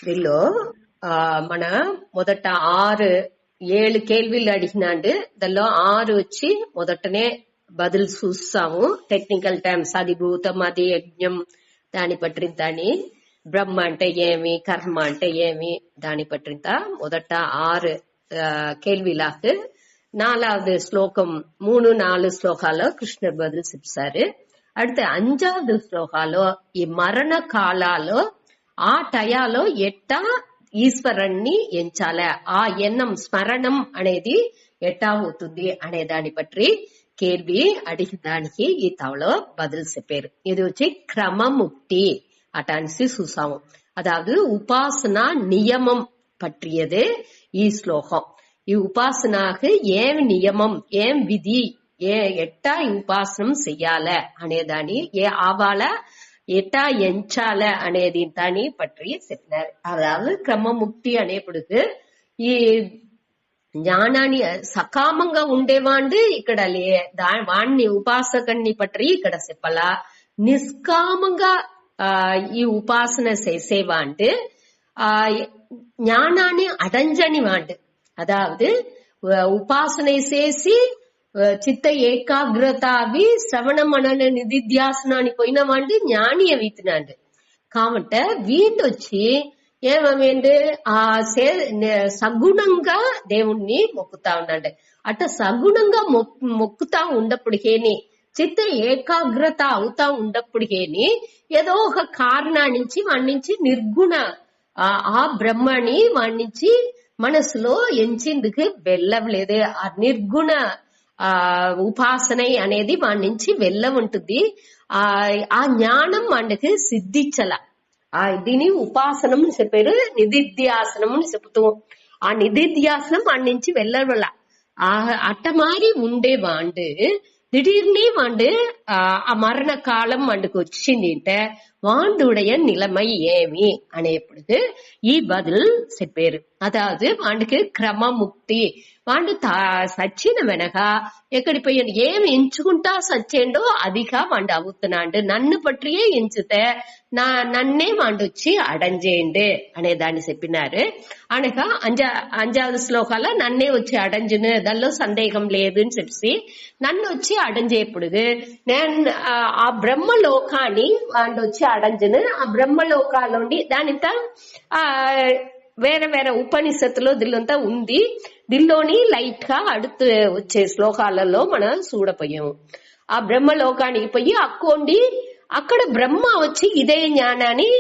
వీళ్ళు మన మొదట 6-7 కేள்విలు అడిగినాండు. దానిలో 6 వచ్చి మొదటనే బదులు చూస్తాము. టెక్నికల్ టర్మ్స్ అధిభూతం, అది యజ్ఞం, దాని పట్టింతని బ్రహ్మ అంటే ఏమి, కర్మ అంటే ఏమి, దాని పట్టింత మొదట 6 కేள்விலாக்கு 4வது శ్లోకం 3-4 శ్లోకాల్లో కృష్ణుడు బదులు చెప్తారు. அடுத்து 5வது శ్లోకాలో ఈ మరణ కాలాలో ఆ టయాలో ఎట్టా ఈశ్వరుణ్ణి ఎంచాల, ఆ ఎన్నం స్మరణం అనేది ఎట్టా అవుతుంది అనే దాన్ని పற்றி కేள்வி అడిగడానికి ఈ తవలో బదులు చెప్పారు. ఇది వచ్చి క్రమముక్తి అటాన్సి చూసాము. அதாவது உபாசனா நியமம் பற்றியது ఈ శ్లోకం. ఈ ఉపాసనకు ఏం నియమం, ఏం విధి, ఎట్టా ఈ ఉపాసనం చెయ్యాల అనేదాన్ని, ఏ ఆవాల ఎట్టా ఎంచాల అనేది దాన్ని పற்றி చెప్పినారు. అதாவது క్రమముక్తి అనేప్పుడు ఈ జ్ఞానాన్ని సకామంగా ఉండేవాండు ఇక్కడ వాణ్ణి ఉపాసకుణ్ణి పற்றி ఇక్కడ చెప్పాలా, నిష్కామంగా ఈ ఉపాసన చేసేవాండు ஞானானி அடைஞ்சனி வாண்டு. அதாவது உபாசனை చేసి చిత్త ఏకాగ్రతావి శ్రవణ మనన నిధిధ్యాసనానికి పోయిన వాండు జ్ఞానియ వీతినాండు. కాబట్టి వీటొచ్చి ఏమేంటి సగుణంగా దేవుణ్ణి మొక్కుతా ఉన్నాడు. అట్ట సగుణంగా మొక్కుతా ఉండప్పటికేని, చిత్త ఏకాగ్రత అవుతా ఉండప్పటికేని ఏదో ఒక కారణా నుంచి వాడి నుంచి నిర్గుణ ఆ బ్రహ్మని వాడి నుంచి మనసులో ఎంచేందుకు వెళ్ళవలేదు. ఆ నిర్గుణ ఉపాసన అనేది వాడి నుంచి వెళ్ళ ఉంటుంది. ఆ జ్ఞానం వాడికి సిద్ధించల. దీని ఉపాసనం చెప్పారు, నిధిధ్యాసనం అని చెప్తూ ఆ నిధిధ్యాసనం వాడి నుంచి వెళ్ళవల. అట్ట మారి ఉండేవాండు திடீர்னு வாண்டு மரண காலம் வாண்டுக்கு వచ్చిందంటే వాండుடைய నిలమై ఏమి అనేప్పుడు ఈ బదులు చెప్పారు. అதாவது వాండుకి క్రమముక్తి, వాండు సచ్చిన వెనక ఎక్కడి పోయి ఏమి ఎంచుకుంటా సచ్చేండో అదిగా వాండు అవుతున్నాడు. నన్ను పట్టియే ఎంచుతే నన్నే వాండు వచ్చి అడంజేయండి అనే దాన్ని చెప్పినారు. అనగా 5வது శ్లోకాల నన్నే వచ్చి అడంజును, దానిలో సందేహం లేదు అని చెప్పి నన్ను వచ్చి అడంజేప్పుడు నేను ఆ బ్రహ్మలోకాన్ని వాండు వచ్చి అడంజును. ఆ బ్రహ్మలోకాలోండి దానితో వేరే వేరే ఉపనిషత్తులో దిల్లంతా ఉంది. దిల్లోని లైట్ గా అడుతు వచ్చే శ్లోకాలలో మనం చూడపోయాము. ఆ బ్రహ్మలోకానికి పోయి అక్కోండి అక్కడ బ్రహ్మ వచ్చి ఇదే జ్ఞానాన్ని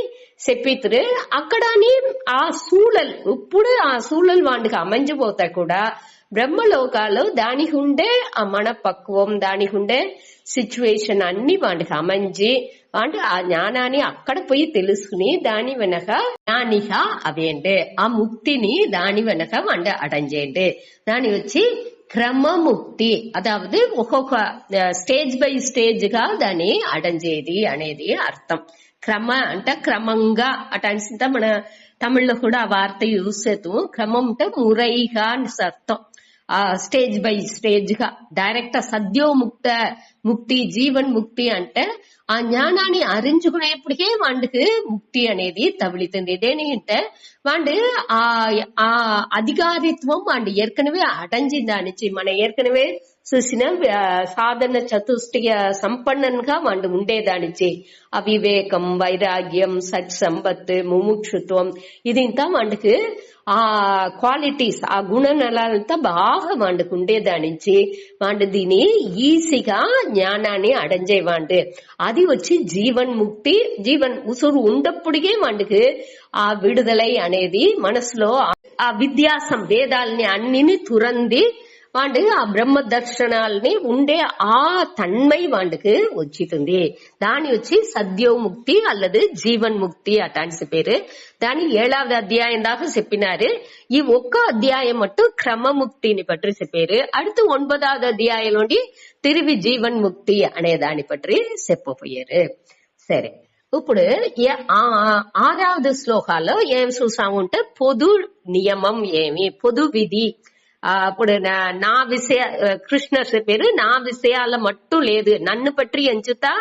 చెప్పితురు. అక్కడని ఆ సూళల్ ఇప్పుడు ఆ సూళల్ వాడికి అమంజిపోతా కూడా బ్రహ్మలోకాలు దానికి ఉండే ఆ మనపక్వం, దానికి ఉండే సిచ్యువేషన్ అన్ని వాడికి అమంజి అంటే ఆ జ్ఞానాన్ని అక్కడ పోయి తెలుసుకుని దాని వెనక జ్ఞానిగా అవేంటే ఆ ముక్తిని దాని వెనక వండ అడంజేయండి. దాని వచ్చి క్రమముక్తి. అదావదు ఒక్కొక్క స్టేజ్ బై స్టేజ్ గా దాన్ని అడంజేది అనేది అర్థం. క్రమ అంటే క్రమంగా అటంత మన తమిళ్లో కూడా ఆ వార్త యూజ్ చేతూ క్రమం అంటే మురైగా అని అర్థం. స్టేజ్ బై స్టేజ్ గా డైరెక్ట్ సద్యోముక్త ముక్తి, జీవన్ ముక్తి అంటే ఆ జ్ఞానాన్ని అరించుకునేప్పటికే వాడికి ముక్తి అనేది తగులుతుంది. దేనికంటే వాడు ఆ అధికారిత్వం వాడు ఏర్కనవే అటంజిందానిచ్చి మన ఏర్కనవే చూసిన సాధన చతుష్టయ సంపన్నంగా వాడు ఉండేదానిచ్చి అవివేకం, వైరాగ్యం, సత్ సంపత్, ముముక్షుత్వం ఇది ఇంత వాడికి ఆ క్వాలిటీస్, ఆ గుణనలంతా బాగా వాడుకు ఉండేదానించి వాడు దీని ఈజీగా జ్ఞానాన్ని అడంజేవాడు. అది వచ్చి జీవన్ ముక్తి. జీవన్ ఉసురు ఉండప్పుడికే వాడికి ఆ విడుదలై అనేది మనసులో ఆ విద్యాసం వేదాలని అన్నిని తురంది వాడు ఆ బ్రహ్మ దర్శనాల్ని ఉండే ఆ తన్మై వాడికి వచ్చింది. దాని వచ్చి సద్యోముక్తి అల్లదు జీవన్ ముక్తి అటాంటి పేరు. దాని 7వ అధ్యాయం దాకా చెప్పినారు. ఈ ఒక్క అధ్యాయం మట్టు క్రమముక్తిని పற்றி చెప్పారు. அடுத்து 9వ అధ్యాయం నుండి తిరిగి జీవన్ ముక్తి అనే దాని పற்றி చెప్పపోయారు. సరే, ఇప్పుడు 6వ శ్లోకాల్లో ఏం చూసామంటే పొదు నియమం ఏమి, పొదు విధి. అప్పుడు నా విషయ కృష్ణ చెప్పారు, నా విషయాల మట్టు లేదు, నన్ను పట్టి ఎంచుతా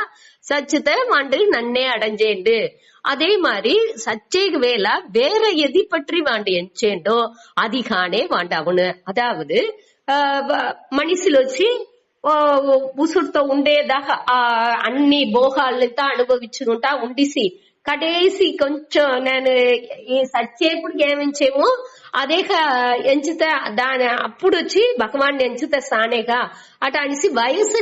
సచ్చితే వాడు నన్నే అడంజేయండి అదే మరి సచ్చేగు వేళ వేற எதி பற்றி வாண்டு ఎంచేండో అదిగానే వాండ అవును. అదావదు మనిషిలో వచ్చి ఉసురుతో ఉండేదాకా అన్ని భోగాలంతా అనుభవించుకుంటా ఉండిసి కడేసి కొంచెం నేను ఈ సచ్చేపుడికి ఏమించేమో అదేగా ఎంచుతా దాని అప్పుడు వచ్చి భగవాన్ ఎంచుతా సానేగా అట అనేసి వయసు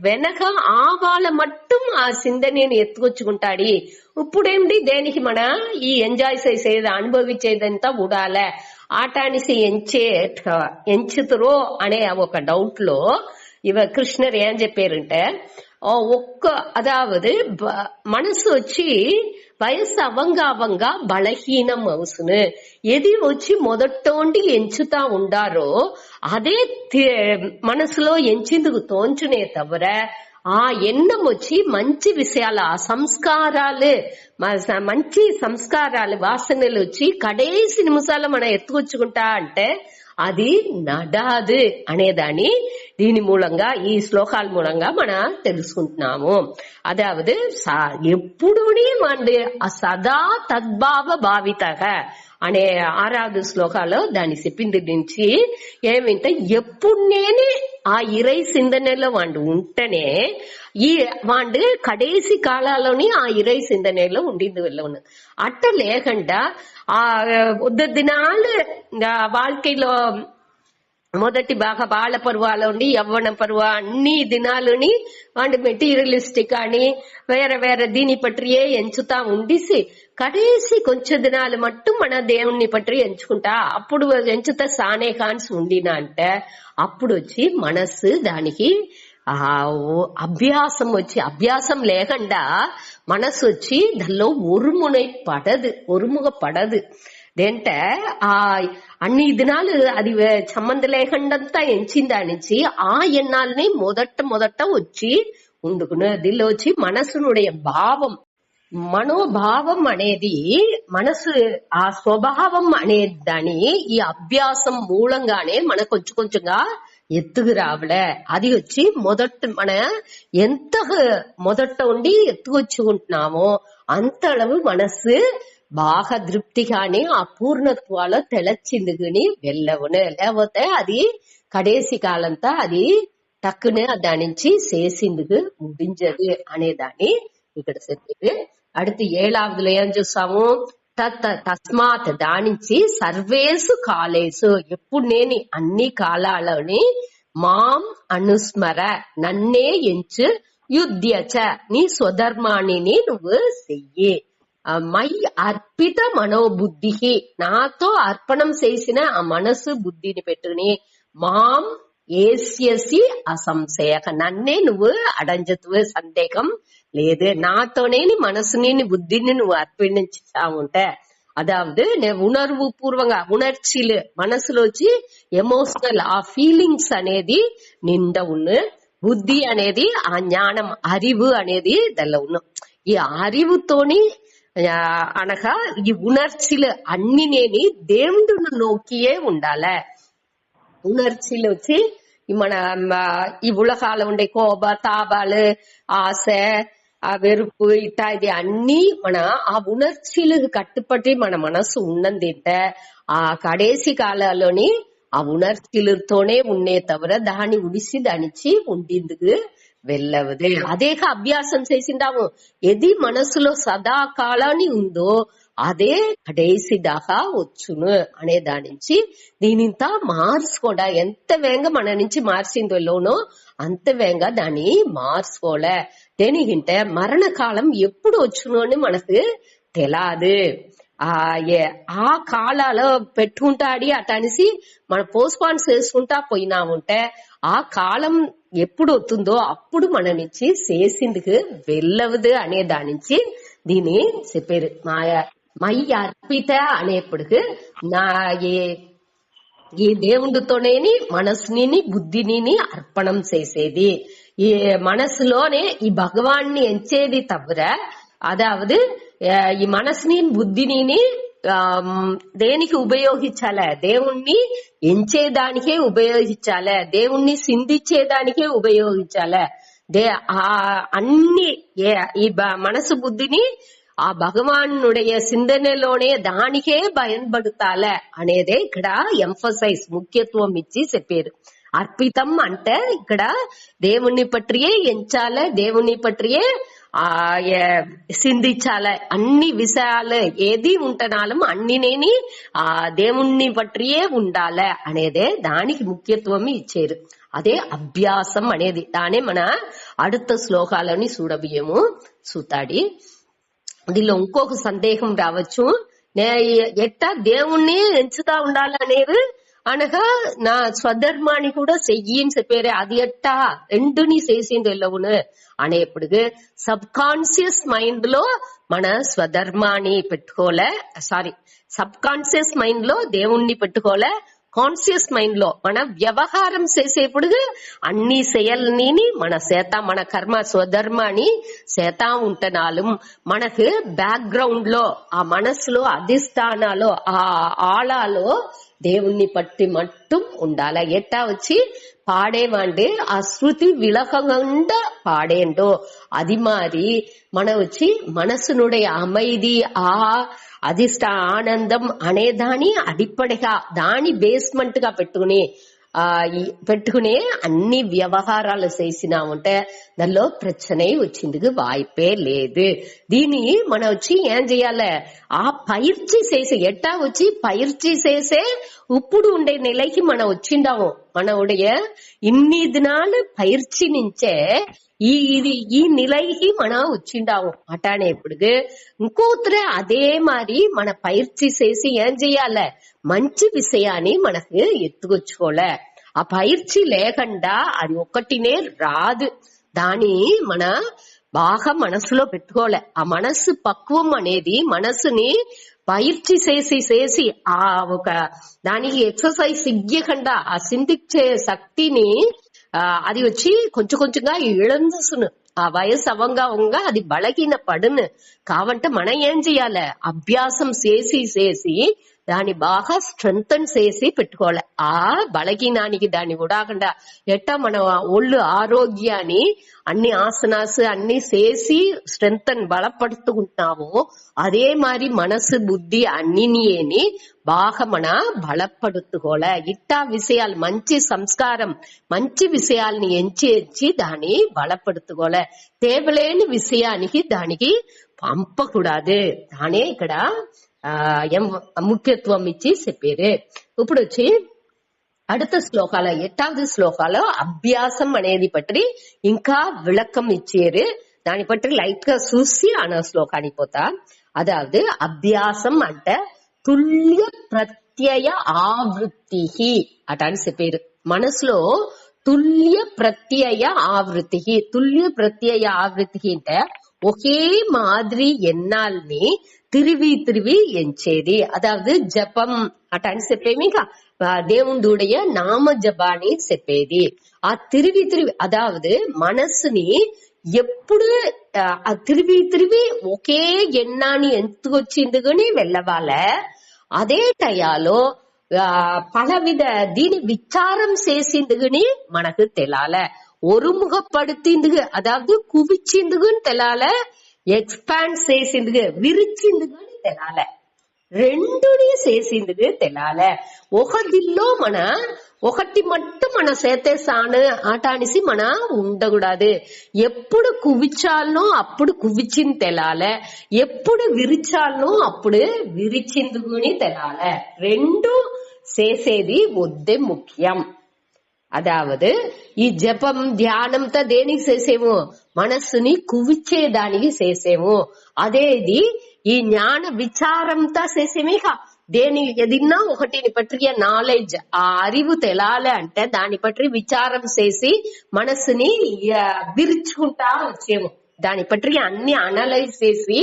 వెనక ఆ వాళ్ళ మట్టం ఆ సిందనేని ఎత్తుకొచ్చుకుంటాడు. ఇప్పుడేమిటి దేనికి మన ఈ ఎంజాయ్ చేసేది అనుభవించేదంతా ఉడాలే ఆట అనేసి ఎంచుతురో అనే ఒక డౌట్ లో కృష్ణర్ ఏం చెప్పారంటే అదావదు మనసు వచ్చి వయస్సు అవంగా బలహీనం అవుసును. ఎది వచ్చి మొదటోండి ఎంచుతా ఉండారో అదే మనసులో ఎంచేందుకు తోంచునే తవర ఆ ఎన్నం వచ్చి మంచి విషయాలు ఆ సంస్కారాలు మంచి సంస్కారాలు వాసనలు వచ్చి కడేసి నిమిషాలు మనం ఎత్తుకొచ్చుకుంటా అంటే అది నడాదు అనేదాన్ని దీని మూలంగా ఈ శ్లోకాల మూలంగా మనం తెలుసుకుంటున్నాము. అదావదు ఎప్పుడూని వాడి సదా తద్భావ భావితగా అనే 6வது శ్లోకాలో దాన్ని చెప్పింది నుంచి ఏమింటే ఎప్పుడు నేనే ఆ ఇరై సిందనలో వాడు ఉంటేనే ఈ వాడు కడేసి కాలాలోని ఆ ఇరై సిందనలో ఉండింది వెళ్ళను. అట్ట లేకుండా ఆ దినాలు வாழ்க்கைలో మొదటి బాగా బాల పరువాలో ఉండి యవ్వన పరువ అన్ని దినాలని వాడు మెటీరియలిస్టిక్ అని వేరే దీని పట్రియే ఎంచుతా ఉండిసి కడేసి కొంచెం దినాలు మట్టు మన దేవుణ్ణి పట్టి ఎంచుకుంటా అప్పుడు ఎంచుతా సానే కాన్స్ ఉండినా అంటే అప్పుడు వచ్చి మనస్సు దానికి అభ్యాసం వచ్చి అభ్యాసం లేకుండా మనసు వచ్చి దానిలో ఒరుముగా పడదు. దేంటే ఆ అన్ని దినాలు అది సంబంధం లేకుండా ఎంచిందా నుంచి ఆ ఎన్నాలని మొదట వచ్చి ఉండుకునే దీనిలో వచ్చి మనసునుடைய భావం మనోభావం అనేది మనసు ఆ స్వభావం అనే దాని ఈ అభ్యాసం మూలంగానే మన కొంచెంగా ఎత్తుకు రావలే. అది వచ్చి మన ఎంత మొదట ఉండి ఎత్తుకొచ్చుకుంటున్నామో అంతஅளவு మనసు బాగా తృప్తిగానే ఆ పూర్ణత్వాలో తెలచిందుకుని వెళ్ళవును. లేకపోతే అది కడేసి కాలంతా అది టక్కునే దాని నుంచి చేసిందుకు ముడించదు అనేదాన్ని ఇక్కడ చెప్పేది. அடுத்து 7వదిలో ఏం చూస్తాము తస్మాత్ దానించి సర్వేసు కాలేసు ఎప్పుడు నేను అన్ని కాలాలని మాం అనుస్మర నన్నే ఎంచు యుద్ధ్యచ నీ స్వధర్మాన్ని నువ్వు చెయ్యి. మై అర్పిత మనోబుద్ధి నాతో అర్పణం చేసిన ఆ మనసు బుద్ధిని పెట్టుకుని మాం ఏస్యసి అసంశయక నన్నే నువ్వు అడంజతువు సందేహం లేదు. నాతోనే మనసుని బుద్ధిని నువ్వు అర్పించా ఉంటే అదావదు ఉణర్వు పూర్వంగా ఉణర్చిలు మనసులో వచ్చి ఎమోషనల్ ఆ ఫీలింగ్స్ అనేది నిండా ఉన్న బుద్ధి అనేది ఆ జ్ఞానం అరివు అనేది దానిలో ఉన్న ఈ అరివుతోని అనగా ఈ ఉణర్చిలు అన్ని నేని దేవుడును నోకియే ఉండాలే. ఉణర్చిలు వచ్చి మన ఈ ఉలకాల ఉండే కోప తాపాలు ఆశ ఆ వెరుపు ఇట్లా ఇది అన్ని మన ఆ ఉణర్చిలకు కట్టుపట్టి మన మనసు ఉన్నందింటే ఆ కడేసి కాలాల్లోని ఆ ఉణర్చిలతోనే ఉన్నే తవర దాన్ని ఉడిసి దానిచ్చి ఉండిందుకు వెళ్ళవదు. అదేక అభ్యాసం చేసిండాము ఎది మనసులో సదా కాలాన్ని ఉందో అదే కడేసి దాకా వచ్చును అనే దాని నుంచి దీనింత మార్చుకోడా ఎంత వేగంగా మన నుంచి మార్చిందోనో అంత వేగంగా దాన్ని మార్చుకోలే. దేనికంటే మరణకాలం ఎప్పుడు వచ్చును అని మనకు తెలాదు. ఆ కాలాలో పెట్టుకుంటాడి అటనిసి మనం పోస్ట్పోన్ చేసుకుంటా పోయినాముంటే ఆ కాలం ఎప్పుడు వస్తుందో అప్పుడు మన నుంచి చేసిందుకు వెళ్ళవదు అనే దాని నుంచి దీన్ని చెప్పారు. మై అర్పిత అనేప్పటికి నా ఈ దేవుడితోనే మనసుని బుద్ధిని అర్పణం చేసేది. ఈ మనసులోనే ఈ భగవాన్ని ఎంచేది తవ్వర అదావదు ఈ మనసుని బుద్ధిని దేనికి ఉపయోగించాలే దేవుణ్ణి ఎంచేదానికే ఉపయోగించాలే దేవుణ్ణి సింధించేదానికే ఉపయోగించాలే. అన్ని ఈ మనసు బుద్ధిని ఆ భగవానుடைய సింధనలోనే దానికే భయపడతాల అనేదే ఇక్కడ ఎంఫసైజ్ ముఖ్యత్వం ఇచ్చి చెప్పారు. అర్పితం అంటే ఇక్కడ దేవుణ్ణి పట్రియే ఎంచాల, దేవుని పట్రియే సింధించాల. అన్ని విషయాలు ఏది ఉంటనాలం అన్నినేని ఆ దేవుణ్ణి పట్రియే ఉండాల అనేదే దానికి ముఖ్యత్వం ఇచ్చారు. అదే అభ్యాసం అనేది. దానే మన அடுத்த శ్లోకాలని చూడబోయేము చూతాడి. దీనిలో ఇంకొక సందేహం రావచ్చు, ఎట్టా దేవుణ్ణి ఎంచుతా ఉండాలనేది అనగా నా స్వధర్మాన్ని కూడా చెయ్యని చెప్పారే, అది ఎట్టా రెండుని చేసింది వెళ్ళవును అనేప్పుడు సబ్ కాన్షియస్ మైండ్ లో మన స్వధర్మాన్ని పెట్టుకోలే, సబ్ కాన్షియస్ మైండ్ లో దేవుణ్ణి పెట్టుకోలే, కాన్షియస్ మైండ్ లో మన వ్యవహారం చేసేప్పుడు అన్ని செயల్ని మన చేత మన కర్మ స్వధర్మాన్ని చేతా ఉంటనాలు మనకు బ్యాక్గ్రౌండ్ లో ఆ మనసులో అధిష్టానాలో ఆ ఆళాలో దేవుణ్ణి పట్టి మట్టు ఉండాల. ఎట్టా వచ్చి పాడేవాండి ఆ శృతి విలకంగా పాడేండో అది మారి మన వచ్చి మనసునుடைய அமைதி ఆ అధిష్ట ఆనందం అనే దాని అడిప్పడిగా దాని బేస్మెంట్ గా పెట్టుకునే అన్ని వ్యవహారాలు చేసినామంటే దానిలో ప్రச்சனை వచ్చిందుకు వాய்ப்பே లేదు. దీని మన వచ్చి ఏం చెయ్యాలి, ఆ పயிற்சி చేసే ఎట్టా వచ్చి పயிற்சி చేసే ఇప్పుడు ఉండే నిలకి మనం వచ్చిండాము. మనవుடைய ఇన్ని దినాలు పயிற்சி నుంచే ఈ నిలకి మనం వచ్చిండాము అటానే. ఇప్పుడు ఇంకోతరే అదే మారి మన పயிற்சி చేసి ఏం చెయ్యాలి, మంచి విషయాన్ని మనకు ఎత్తుకొచ్చుకోలే. ఆ పயிற்சி లేకుండా అది ఒక్కటినే రాదు. దాని మన బాగా మనసులో పెట్టుకోలే. ఆ మనసు పక్వం అనేది మనసుని పயிற்சி చేసి ఆ ఒక దానికి ఎక్సర్సైజ్ ఇయ్యకుండా ఆ సింధించే శక్తిని అది వచ్చి కొంచెం కొంచెంగా ఇళందుసును. ఆ వయసు అవంగా అది బలహీన పడును. కావంటే మనం ఏం చెయ్యాలి, అభ్యాసం చేసి దాన్ని బాగా స్ట్రెంథన్ చేసి పెట్టుకోవాలి. ఆ బలహీనానికి దాన్ని ఉడాకుండా ఎట్టా మన ఒళ్ళు ఆరోగ్యాన్ని అన్ని ఆసనాస్ అన్ని చేసి స్ట్రెంథన్ బలపడుతుంటామో అదే మరి మనసు బుద్ధి అన్నిని బాగా మన బలపడుతుకోలే. ఇట్టా విషయాలు మంచి సంస్కారం మంచి విషయాల్ని ఎంచి దాన్ని బలపడుతుకోలే. తేవలేని విషయానికి దానికి పంపకూడదు. దానే ఇక్కడ ముఖ్యత్వం ఇచ్చి చెప్పారు. ఇప్పుడు వచ్చి அடுத்த శ్లోకాల 8వ శ్లోకాలో అభ్యాసం అనేది పట్టి ఇంకా విளக்கம் ఇచ్చారు. దాని పట్టి లైట్ గా చూసి అన్న శ్లోకానికి పోతా. అదాவது అభ్యాసం అంటే తుల్య ప్రత్యయ ఆవృత్తి అటని చెప్పారు. మనసులో తుల్య ప్రత్యయ ఆవృత్తి. తుల్య ప్రత్యయ ఆవృత్తి అంటే ఒకే మాదిరి ఎన్నాల్ని తిరివి ఎంచేది. అదాவது జపం అటని చెప్పేమి దేవుడుடைய నామ జపాన్ని చెప్పేది. ఆ తిరివి అదాவது మనసుని ఎప్పుడు ఆ తిరివి ఒకే ఎన్నాని ఎంతుకొచ్చిందుకుని వెళ్ళవాల. అదే టయాలో పలవిధ దీని విచారం చేసిందుకుని మనకు తెలాల. ஒருமுகப்படுத்திందుకు అదాவது కువిచ్చిందుకుని తెలాల, ఎక్స్పాండ్ చేసిందుకు విరిచిందుకుని తెలాల. రెండుని చేసిందుకు తెలాల. ఒకదిల్లో మన ఒకటి మట్టు మన చేతేసాను ఆటానిసి మన ఉండకూడదు. ఎప్పుడు కువిచాలనో అప్పుడు కువిచింది తెలాల, ఎప్పుడు విరిచాలనో అప్పుడు విరిచిందుకుని తెలాల. రెండు చేసేది వద్దే ముఖ్యం. అదావదు ఈ జపం ధ్యానంతో దేనికి చేసేము, మనస్సుని కువిచ్చేదానికి చేసేము. అదేది ఈ జ్ఞాన విచారంతో చేసేమే. దేని ఎదిన్నా ఒకటిని పట్టిన నాలెడ్జ్ ఆ అరివు తెలాలి అంటే దాని పట్టి విచారం చేసి మనస్సుని విరుచుకుంటా వచ్చేము. దాని పట్టి అన్ని అనలైజ్ చేసి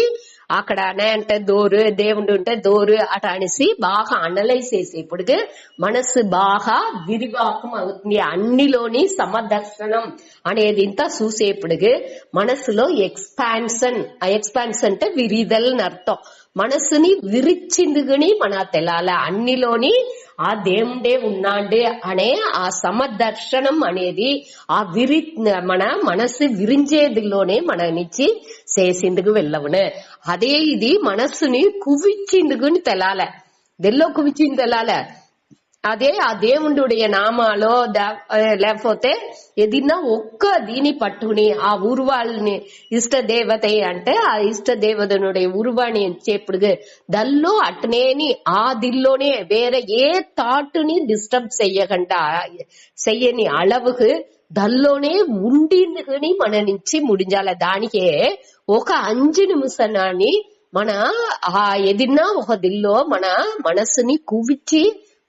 అక్కడ అంటే దోరు దేవుడు ఉంటే దోరు అట అనేసి బాగా అనలైజ్ చేసి ఇప్పుడు మనసు బాగా విరివాకం అవుతుంది. అన్నిలోని సమదర్శనం అనేది ఇంత చూసేప్పుడు మనసులో ఎక్స్పాన్షన్. ఆ ఎక్స్పాన్షన్ అంటే విరిదల్ అని అర్థం. మనసుని విరిచిందుకుని మన తెలాల. అన్నిలోని ఆ దేవుడే ఉన్నాడు అనే ఆ సమదర్శనం అనేది ఆ మన మనసు విరించేదిలోనే మన నుంచి చేసిందుకు వెళ్ళవును. అదే ఇది మనస్సుని కువిచ్చిందుకుని తెలాల. దెల్లో కువిచ్చింది తెలాల. అదే ఆ దేవుడుடைய నామాలో లేకపోతే ఏదైనా ఒక్క దీని పట్టుకుని ఆ ఉరువాళ్ళని ఇష్ట దేవత అంటే ఆ ఇష్ట దేవతనుடைய ఉరువాణి చెప్పు దల్లో అట్నేని ఆ దిల్లోనే వేరే ఏ థాట్ని డిస్టర్బ్ చెయ్యని అళవుకు దల్లోనే ఉండి మన నుంచి ముడించాల. దానికే ఒక 5 నిమిషాన్ని మన ఆ ఏదైనా ఒక దిల్లో మన మనసుని కువిచ్చి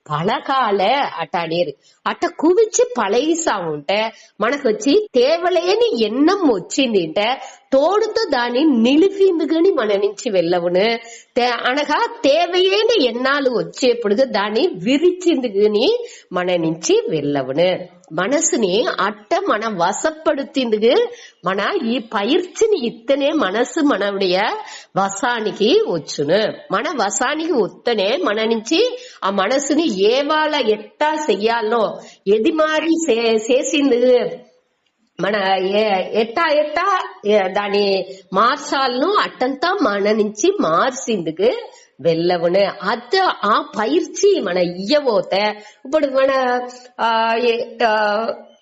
పళకాల అట్ట అనేది. అట్ట కువిచ్చి పళయిసా ఉంటే మనకొచ్చి తేవలేని ఎన్నం వచ్చింది అంటే తోడుతో దాన్ని నిలిపిందుకుని మన నుంచి వెళ్ళవును. అనగా తేవయేన ఎన్నాళ్ళు వచ్చేప్పుడు దాన్ని విరిచిందుకుని మన నుంచి వెళ్ళవును. మనసుని అట్ట మన వశப்படுத்திందుకు మన ఈ పயிற்சிని ఇత్తనే మనసు మనవుடைய వశానికి వచ్చును. మన వశానికి వస్తనే మన నుంచి ఆ మనసుని ఏవాళ ఎట్టా చెయ్యాలో ఎది మారి చేసింది మన ఎట్టా దాని మార్చాలను అట్టంతా మన నుంచి మార్చిందుకు వెళ్ళవును. అది ఆ పயிற்சி మన ఇయ్యబోతే ఇప్పుడు మన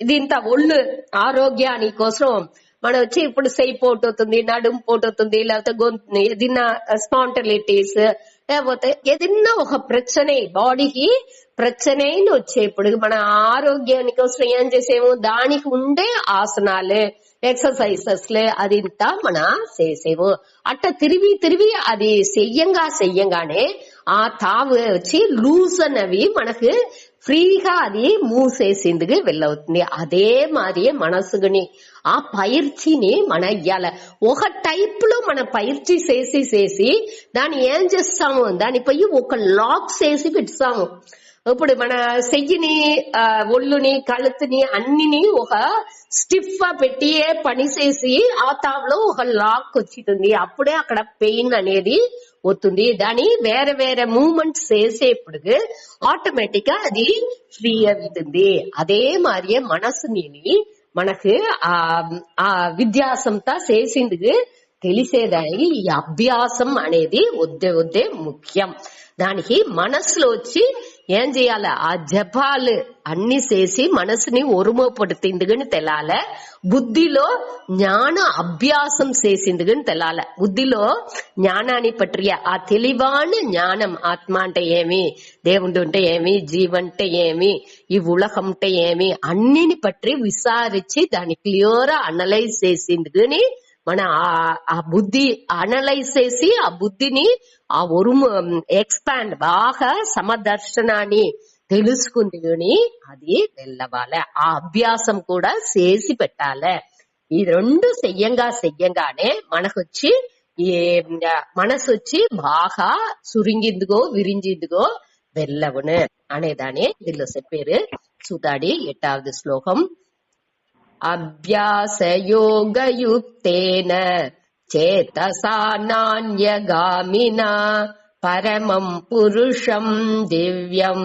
ఇదింత ఒళ్ళు ఆరోగ్యాని కోసం మనం వచ్చి ఇప్పుడు చెయ్యి పోటవుతుంది, నడుము పోటవుతుంది, లేకపోతే గొంతు ఏదైనా స్పాంటలిటీస్ లేకపోతే ఏదైనా ఒక ప్రச்சனை బాడీకి ప్రச்சனைன்னு వచ్చేప్పుడు మన ఆరోగ్యానికి కోసం ఏం చేసేము దానికి ఉండే ఆసనాలు ఎక్సర్సైజెస్లు అది ఇంత మన చేసేము. అట్ట తిరిగి అది చెయ్యంగానే ఆ తావు వచ్చి లూజ్ అన్నవి మనకు ఫ్రీగా అది మూసేసిందుకు వెళ్ళవుతుంది. అదే మాదిరి మనసుని ఆ పயிற்சிని మన ఇయ్యాల. ఒక టైప్ లో మన పயிற்சி చేసి దాన్ని ఏం చేస్తాము దానిపై ఒక లాక్ చేసి పెడతాము. ఇప్పుడు మన చెయ్యిని ఒళ్ళుని కழுతుని అన్నిని ఒక స్టిఫ్ గా పెట్టి పని చేసి ఆ తావులో ఒక లాక్ వచ్చింది. అప్పుడే అక్కడ పెయిన్ అనేది వస్తుంది. దాని వేరే వేరే మూవ్మెంట్స్ చేసేప్పుడు ఆటోమేటిక్ గా అది ఫ్రీ అవుతుంది. అదే మాదిరి మనసుని మనకు ఆ విద్యాసంతా చేసిందుకు తెలిసేదానికి ఈ అభ్యాసం అనేది వద్దే ముఖ్యం. దానికి మనసులో వచ్చి ఏం చేయాల ఆ జపాలు అన్ని చేసి మనసుని ఒరుమోపడుతుందిగని తెలాల. బుద్ధిలో ஞான అభ్యాసం చేసిందిగని తెలాల. బుద్ధిలో జ్ఞానాన్ని పట్టియ ఆ తెలివాన జ్ఞానం ఆత్మ అంటే ఏమి, దేవుడు అంటే ఏమి, జీవంటే ఏమి, ఈ ఉలగం అంటే ఏమి అన్నిని పట్టి విచారించి దాన్ని క్లియర్ అనలైజ్ చేసిందిగని మన ఆ బుద్ధి అనలైజ్ చేసి ఆ బుద్ధిని ఆ ఎక్స్పాండ్ బాగా సమదర్శనాన్ని తెలుసుకుంది అది వెళ్ళవాలి. ఆ అభ్యాసం కూడా చేసి పెట్టాలి. ఈ రెండు చెయ్యంగానే మనకొచ్చి మనసు వచ్చి బాగా సురింగిందిగో విరింజిందిగో వెళ్ళవును అనేదాన్ని దీనిలో చెప్పారు. చూతాడి 8వ శ్లోకం. అభ్యాస యోగయుక్తేన చేతసా నాన్యగామినా పరమం పురుషం దివ్యం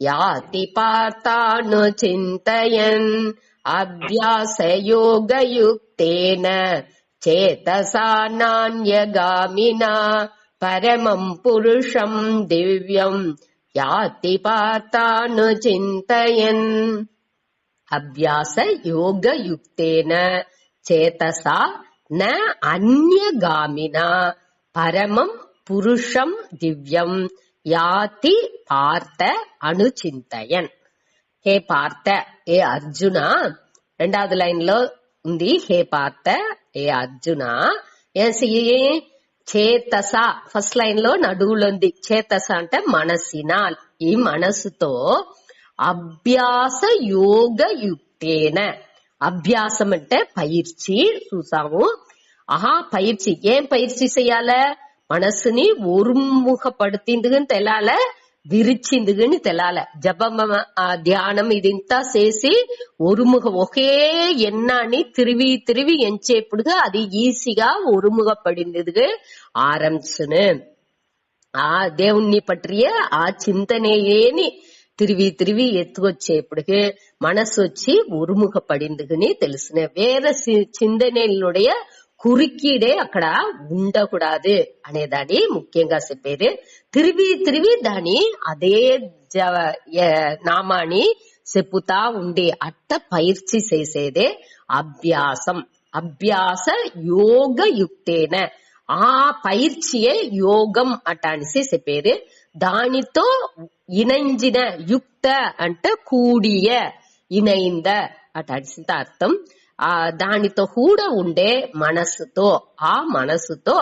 యాతి పార్థాను చింతయన్. అభ్యాస యోగయుక్తేన చేతసా నాన్యగామినా పరమం పురుషం దివ్యం యాతి పార్థాను చింతయన్. అభ్యాస యోగయుక్తేన చేతసా న అన్యగామినా పరమం పురుషం దివ్యం యాతి పార్థ అనుచింతయన్. హే పార్థ, ఏ అర్జున, 2వ లైన్ లో ఉంది. హే పార్థ, ఏ అర్జున, చేతస ఫస్ట్ లైన్ లో నడువులో ఉంది. చేతస అంటే మనసిన, ఈ మనసుతో అభ్యాస యోగయుక్తేన. అభ్యాసం అంటే పயிற்சி చూసాము. పயிற்சி ఏం పயிற்சி చెయ్యాల? మనసుని ఒరుముఖపడుతుందిగని తెలాల, విరిచిందిగని తెలాల. జపం ధ్యానం ఇదింతా చేసి ఒకే ఎన్నాన్ని తిరిగి ఎంచేప్పుడుగా అది ఈజీగా ఒరుముఖపడిందిగా ఆరంభించును. ఆ దేవుణ్ణి పట్టియ ఆ చింతనేని తిరివి తిరివి ఎత్తుకొచ్చేప్పటికి మనసు వచ్చి ఒరుముఖపడిందిని తెలుసునే. వేర చిందనలుடைய కురికిడే అక్కడ ఉండకూడదు అనేదాన్ని ముఖ్యంగా చెప్పేది. తిరివి తిరివి దాని అదే నామాన్ని చెప్పుతా ఉండి అట్ట పైర్చి చేసేదే అభ్యాసం. అభ్యాస యోగ యుక్తేన, ఆ పైర్చియే యోగం అటానిసి చెప్పేది. దానితో ఇనంజిన, యుక్త అంటే కూడియ, ఇనైంద అటానిసింత అర్థం. దానితో కూడా ఉండే మనసుతో, ఆ మనసుతో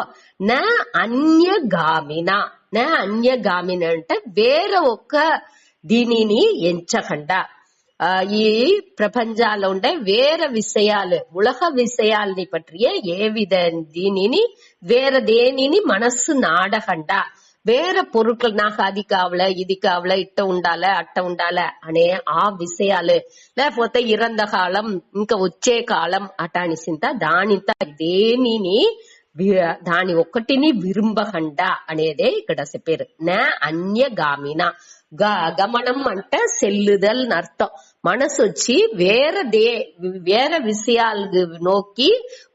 నా అన్యగామిన, నా అన్యగామిన అంటే వేరే ఒక దీనిని ఎంచకుండా, ఈ ప్రపంచాల్లో ఉండే వేరే విషయాలు, ఉలగ విషయాల్ని పట్టియే ఏ విధ దీనిని వేరే దేనిని మనస్సు నాడకుండా, వేరే పొరుట్లు నాకు అది కావాల ఇది కావాల ఇట్ట ఉండాల అట్ట ఉండాల అనే ఆ విషయాలు, లేకపోతే ఇరంద కాలం ఇంకా వచ్చే కాలం అటానిసింత దానింత దేనిని దాని ఒక్కటిని విరుంబకుండా అనేదే ఇక్కడ చెప్పారు. నా అన్యగామిన, గమనం అంటే సెల్లుదల్ అర్థం. మనసు వచ్చి వేరే విషయాలు నోకి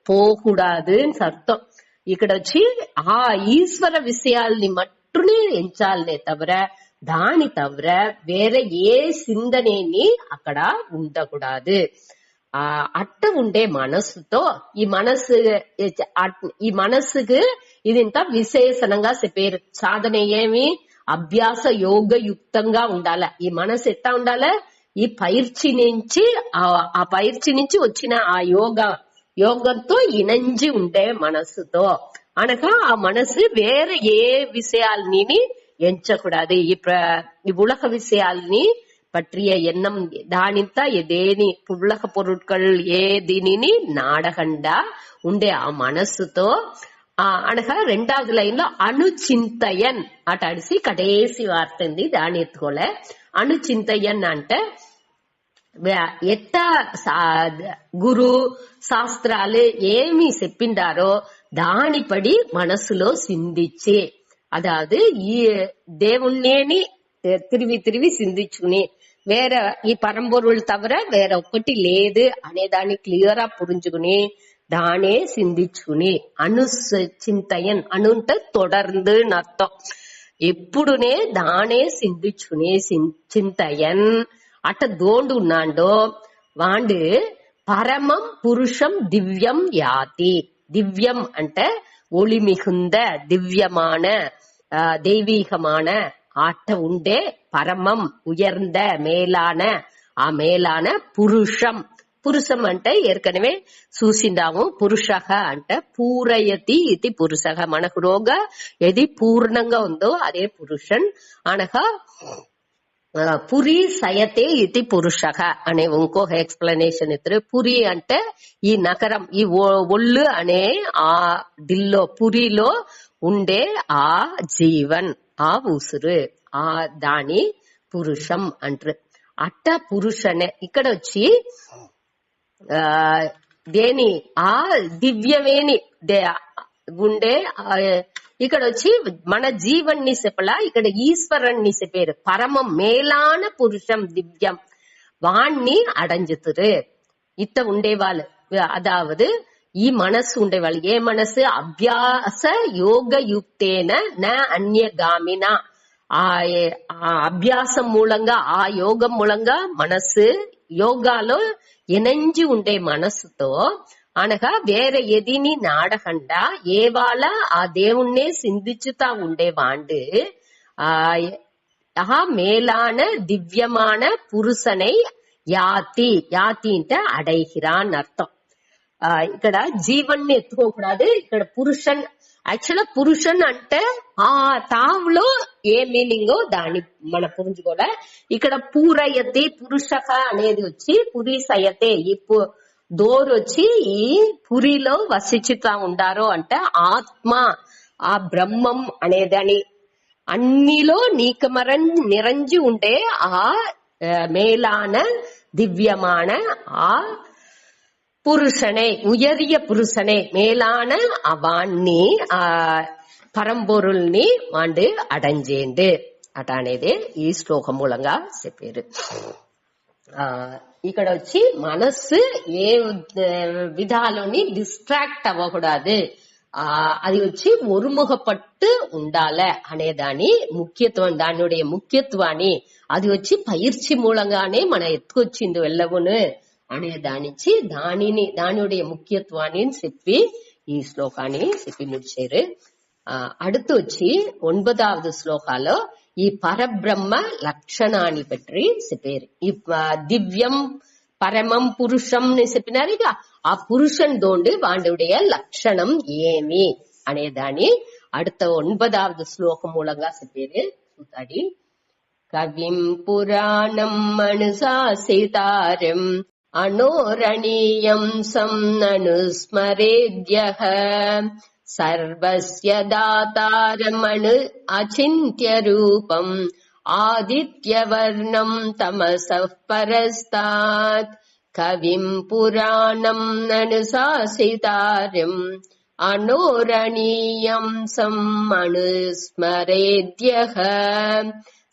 పోకూడదు అని అర్థం. ఇక్కడ వచ్చి ఆ ఈశ్వర విషయాల్ని మట్టునే ఎంచాలనే తవర, దాని తవర వేరే ఏ సిందనేని అక్కడ ఉండకూడదు. అట్ట ఉండే మనసుతో ఈ మనసుకు ఇది ఇంత విశేషణంగా చెప్పారు. సాధన ఏమి అభ్యాస యోగ యుక్తంగా ఉండాల. ఈ మనసు ఎట్లా ఉండాల, ఈ పైర్చి నుంచి వచ్చిన ఆ యోగంతో ఇనంజి ఉండే మనసుతో అనగా ఆ మనసు వేరే ఏ విషయాల్ని ఎంచకూడదు. ఈ ఉలగ విషయాల్ని పట్టియ ఎన్నం దానింత ఏదేని ఉలగ పొరుట్கள் ఏ దీనిని నాడకుండా ఉండే ఆ మనస్సుతో అనగా రెండవది లైన్ లో అణుచింతయన్ అట అడిసి కడేసి వార్తంది దాని ఎత్తుకోలే. అణుచింతయన్ అంటే ఎట్ట గురు శాస్త్రాలు ఏమి చెప్పిండారో దానిపడి మనసులో సిందిచ్చి, అదాదు ఈ దేవుణ్ణి తిరిగి తిరిగి సిందించుకుని వేరే ఈ పరంపొరులు తవర వేరే ఒక్కటి లేదు అనే దాన్ని క్లియర్ గా పురించుకుని దానే సిందించుకుని చింతయన్ అనుంటే తొడర్ந்து అర్థం. ఎప్పుడునే దానే సిందించుకుని చింతయన్ అట్ట దోండు ఉన్నాడో వాండు పరమం పురుషం దివ్యం యాతి. దివ్యం అంటే ஒளி மிகுந்த దివ్యமான தெய்வீகமான ஆட்ட உண்டே பரமம் உயர்ந்த மேலான ఆ మేలాన పురుషం. పురుషం అంటే ఏర్కనవే చూసిండాము. పురుషః అంటే పూరయతి ఇది పురుషః. మనకు రోగ ఏది పూర్ణంగా ఉందో అదే పురుషన్ అనగా పురి సయతే ఇది పురుషః అనే ఇంకొక ఎక్స్ప్లెనేషన్ ఇద్దరు. పురి అంటే ఈ నగరం, ఈ ఒళ్ళు అనే ఆ దిల్లో పురిలో ఉండే ఆ జీవన్, ఆ ఉసురు, ఆ దాని పురుషం అంటారు. అట్ట పురుషనే ఇక్కడ వచ్చి దేని ఆ దివ్యమేని ఉండే ఇక్కడ వచ్చి మన జీవన్ని చెప్పలా, ఇక్కడ ఈశ్వరన్ని చెప్పారు. పరమం మేలాన పురుషం దివ్యం వాణ్ణి అడంజుతురు. ఇట్ట ఉండేవాళ్ళు, అదావదు ఈ మనస్సు ఉండేవాళ్ళు. ఏ మనస్సు అభ్యాస యోగ యుక్తేన నా అన్యగామిన. ఆ అభ్యాసం మూలంగా ఆ యోగం మూలంగా మనస్సు యోగాలో ఎనంజి ఉండే మనస్సుతో అనగా వేరే ఎదిని నాడకుండా ఏవాళ ఆ దేవుణ్ణే సింధించుతా ఉండేవాండు ఆ మేలాன దివ్యமான పురుషனை యాతి. యాతి అంటే అడైహిరాన్ అర్థం. ఇక్కడ జీవన్ని ఎత్తుకోకూడదు. ఇక్కడ పురుషన్, యాక్చువల్ పురుషన్ అంటే ఆ తావులో ఏ మీనింగో దాన్ని మన పురించుకోలే. ఇక్కడ పూరయతి పురుషక అనేది వచ్చి పురిసయతే, ఈ దోరు వచ్చి ఈ పురిలో వసించుతా ఉండారో అంటే ఆత్మ, ఆ బ్రహ్మం అనేదని అన్నిలో నిరంజి ఉండే ఆ మేలాన దివ్యమాన ఆ புருஷனை, உயரிய புருஷனை, மேலான வாண்ணி பரம்பொருள்னி வாண்டு அடைஞ்சேண்டு. అట అనేది ఈ శ్లోకం మూలంగా చెప్పారు. ఇక్కడ వచ్చి మనస్సు ఏ విధాలని డిస్ట్రాక్ట్ అవ్వకూడదు, అది వచ్చి ఒరుముఖపట్టు ఉండాలి అనేదాని ముఖ్యత్వం, దానిடைய ముఖ్యత్వాన్ని అది వచ్చి పயிற்சி మూలంగానే మన ఎత్తుకొచ్చింది వెళ్ళవును అనే దానించి దానిடைய ముఖ్యత్వాన్ని చెప్పి ఈ శ్లోకాన్ని చెప్పి ముడిచారు. அடுத்து వచ్చి 9வது శ్లోకాలో ఈ పరబ్రహ్మ లక్షణాన్ని పற்றி చెప్పారు. ఈ దివ్యం పరమం పురుషం చెప్పినారు. ఇక ఆ పురుషన్ తోండు వాండుடைய లక్షణం ఏమి అనేదాన్ని அடுத்த 9வது శ్లోకం మూలంగా చెప్పారు. చూతాడి కవిం పురాణం మనుసాసితారం అనోరణీయం సం అనుస్మరేద్యః సర్వస్య దాతారమను అచింత్య రూపం ఆదిత్యవర్ణం తమసః పరస్తాత్. కవిం పురాణం అనుశాసితారం అనోరణీయం సం అనుస్మరేద్యః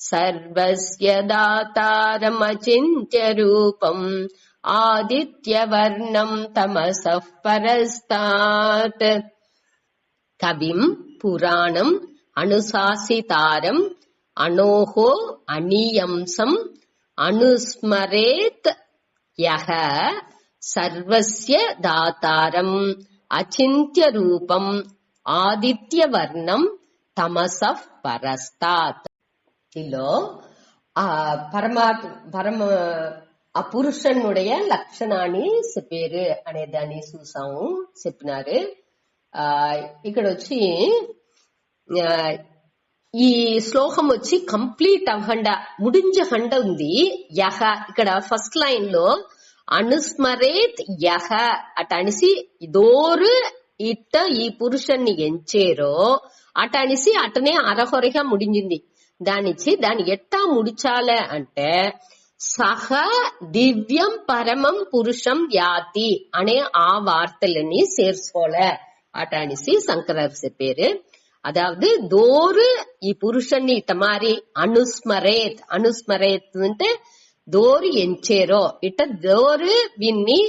సర్వస్య దాతారం అచింత్య రూపం ఆదిత్యవర్ణం తమసః పరస్తాత్. కవిం పురాణం అనుశాసితారం అనోహో అనియంసం అనుస్మరేత్ యః సర్వస్య దాతారం అచింత్య రూపం ఆదిత్యవర్ణం తమసః పరస్తాత్. ఇలో ఆ పురుషనుடைய లక్షణాన్ని చెప్పారు అనే దాన్ని చూసాము, చెప్పినారు. ఇక్కడ వచ్చి ఈ శ్లోకం వచ్చి కంప్లీట్ అవ్వకుండా ముడింజ హండ ఉంది. యహ ఇక్కడ ఫస్ట్ లైన్ లో అనుస్మరేత్ యహ అట అనిసి దోరు ఇట్ట ఈ పురుషన్ని ఎంచేరో అట అనిసి అటనే అరహొరగా ముడించింది. దాన్ని ఎట్టా ముడిచాలే అంటే సహ దివ్యం పరమం పురుషం యాతి అనే ఆ వార్తలని சேர்సుకోలే అట అనిసి శంకరర్ చెప్పారు. అదావదు దోరు ఈ పురుషన్ని తమారి అనుస్మరేత్ అంటే దోరు ఎంచేరో ఇట దోరు విన్ని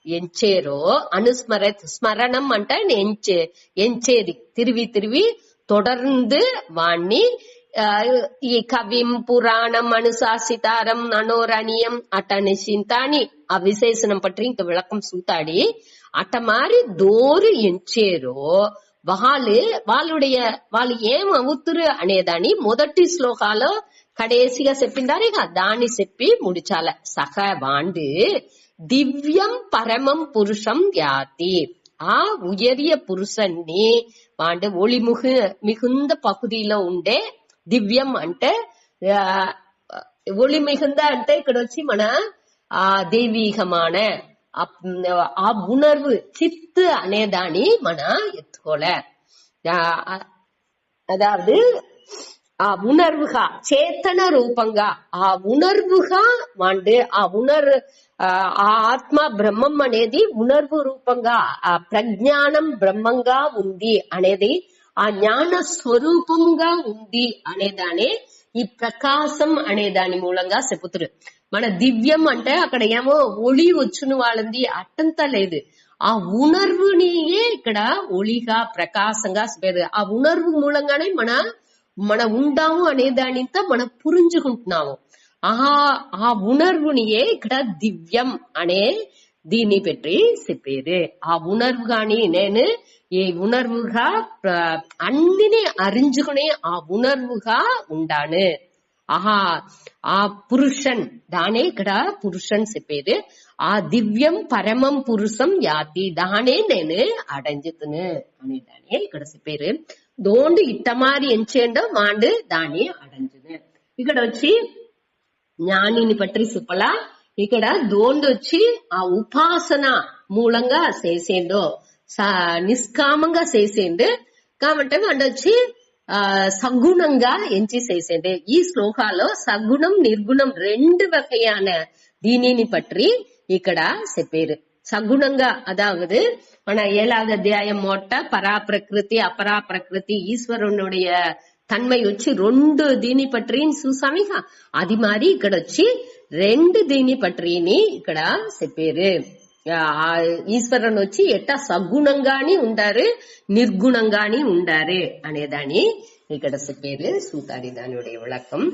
ఎంచేరో అనుస్మరేత్ స్మరణం అంటే ఎంచేది తిరివి தொடர்ந்து వాణ్ణి ఈ కవిం పురాణం అనుశాసితారం అనోరణీయం అటనిసింతాని ఆ విశేషణం పற்றி ఇంక విளக்கம் సూతాడి అట మారి దోరు ఎంచేరో వాళ్ళు ఏం అవుతురు అనేదాన్ని మొదటి శ్లోకాలో కడేసిగా చెప్పిందారు. ఇక దాన్ని చెప్పి ముడిచాల. సహ వాండు దివ్యం పరమం పురుషం యాతి ఆ ఉయரிய పురుషన్ని వాండు ఒళి మిகுந்த పகுதிలో ఉండే దివ్యం అంటే ఒళి మిகுந்த అంటే ఇక్కడ వచ్చి మన ఆ దైవీகமான ఆ ఉణర్వు చిత్తు అనేదాన్ని మన ఎత్తుకోలే. అదావదు ఆ ఉణర్వుగా చేతన రూపంగా ఆ ఉణర్వుగా వాండు ఆ ఆత్మ బ్రహ్మం అనేది ఉణర్వు రూపంగా ఆ ప్రజ్ఞానం బ్రహ్మంగా ఉంది అనేది ఆ జ్ఞాన స్వరూపంగా ఉంది అనేదానే ఈ ప్రకాశం అనే దాని మూలంగా చెప్పుతారు. మన దివ్యం అంటే అక్కడ ఏమో ఒళి వచ్చును వాళ్ళది అట్టంతా లేదు. ఆ ఉణర్వునియే ఇక్కడ ఒళిగా ప్రకాశంగా చెప్పేది. ఆ ఉణర్వు మూలంగానే మన ఉండాము అనే దానింతా మనం పురించుకుంటున్నాము. ఆ ఉణర్వునియే ఇక్కడ దివ్యం అనే దీన్ని పెట్టి చెప్పేది. ఆ ఉణర్వు గాని నేను ఈ ఉణర్వుగా అన్నిని అరించుకునే ఆ ఉణర్వుగా ఉండాను. ఆ పురుషన్ దానే ఇక్కడ పురుషన్ చెప్పేది. ఆ దివ్యం పరమం పురుషం యాతి దానే నేను అడంజుతును అనే దాని ఇక్కడ చెప్పారు. దోండు ఇట్టమారి ఎంచేండో వాండు దాన్ని అడంజును. ఇక్కడ వచ్చి జ్ఞానిని పట్టి చెప్పలా. ఇక్కడ దోండు వచ్చి ఆ ఉపాసన మూలంగా చేసేందో నిష్కామంగా చేసేండు కాబట్టి వాడు వచ్చి సగుణంగా ఎంచి చేసేండు. ఈ శ్లోకాలో సగుణం నిర్గుణం రెండు వகையான దీనిని పற்றி ఇక్కడ చెప్పారు. சகுணங்கா அதாவது మన 7வது அத்தியாயம் மொட்ட பராபிரகிருதி அபராபிரகிருதி ஈஸ்வரனுடைய తన్మై వచ్చి 2 దీని పట్టిని చూసామిగా, అది మరి ఇక్కడ వచ్చి 2 దీని పట్టిని ఇక్కడ చెప్పారు. ఈశ్వరుని వచ్చి ఎట్టా సగుణంగాని ఉండారు, నిర్గుణంగాని ఉండారు అనేదాన్ని ఇక్కడ చెప్పారు. సూతాడి దాని విளக்கம்.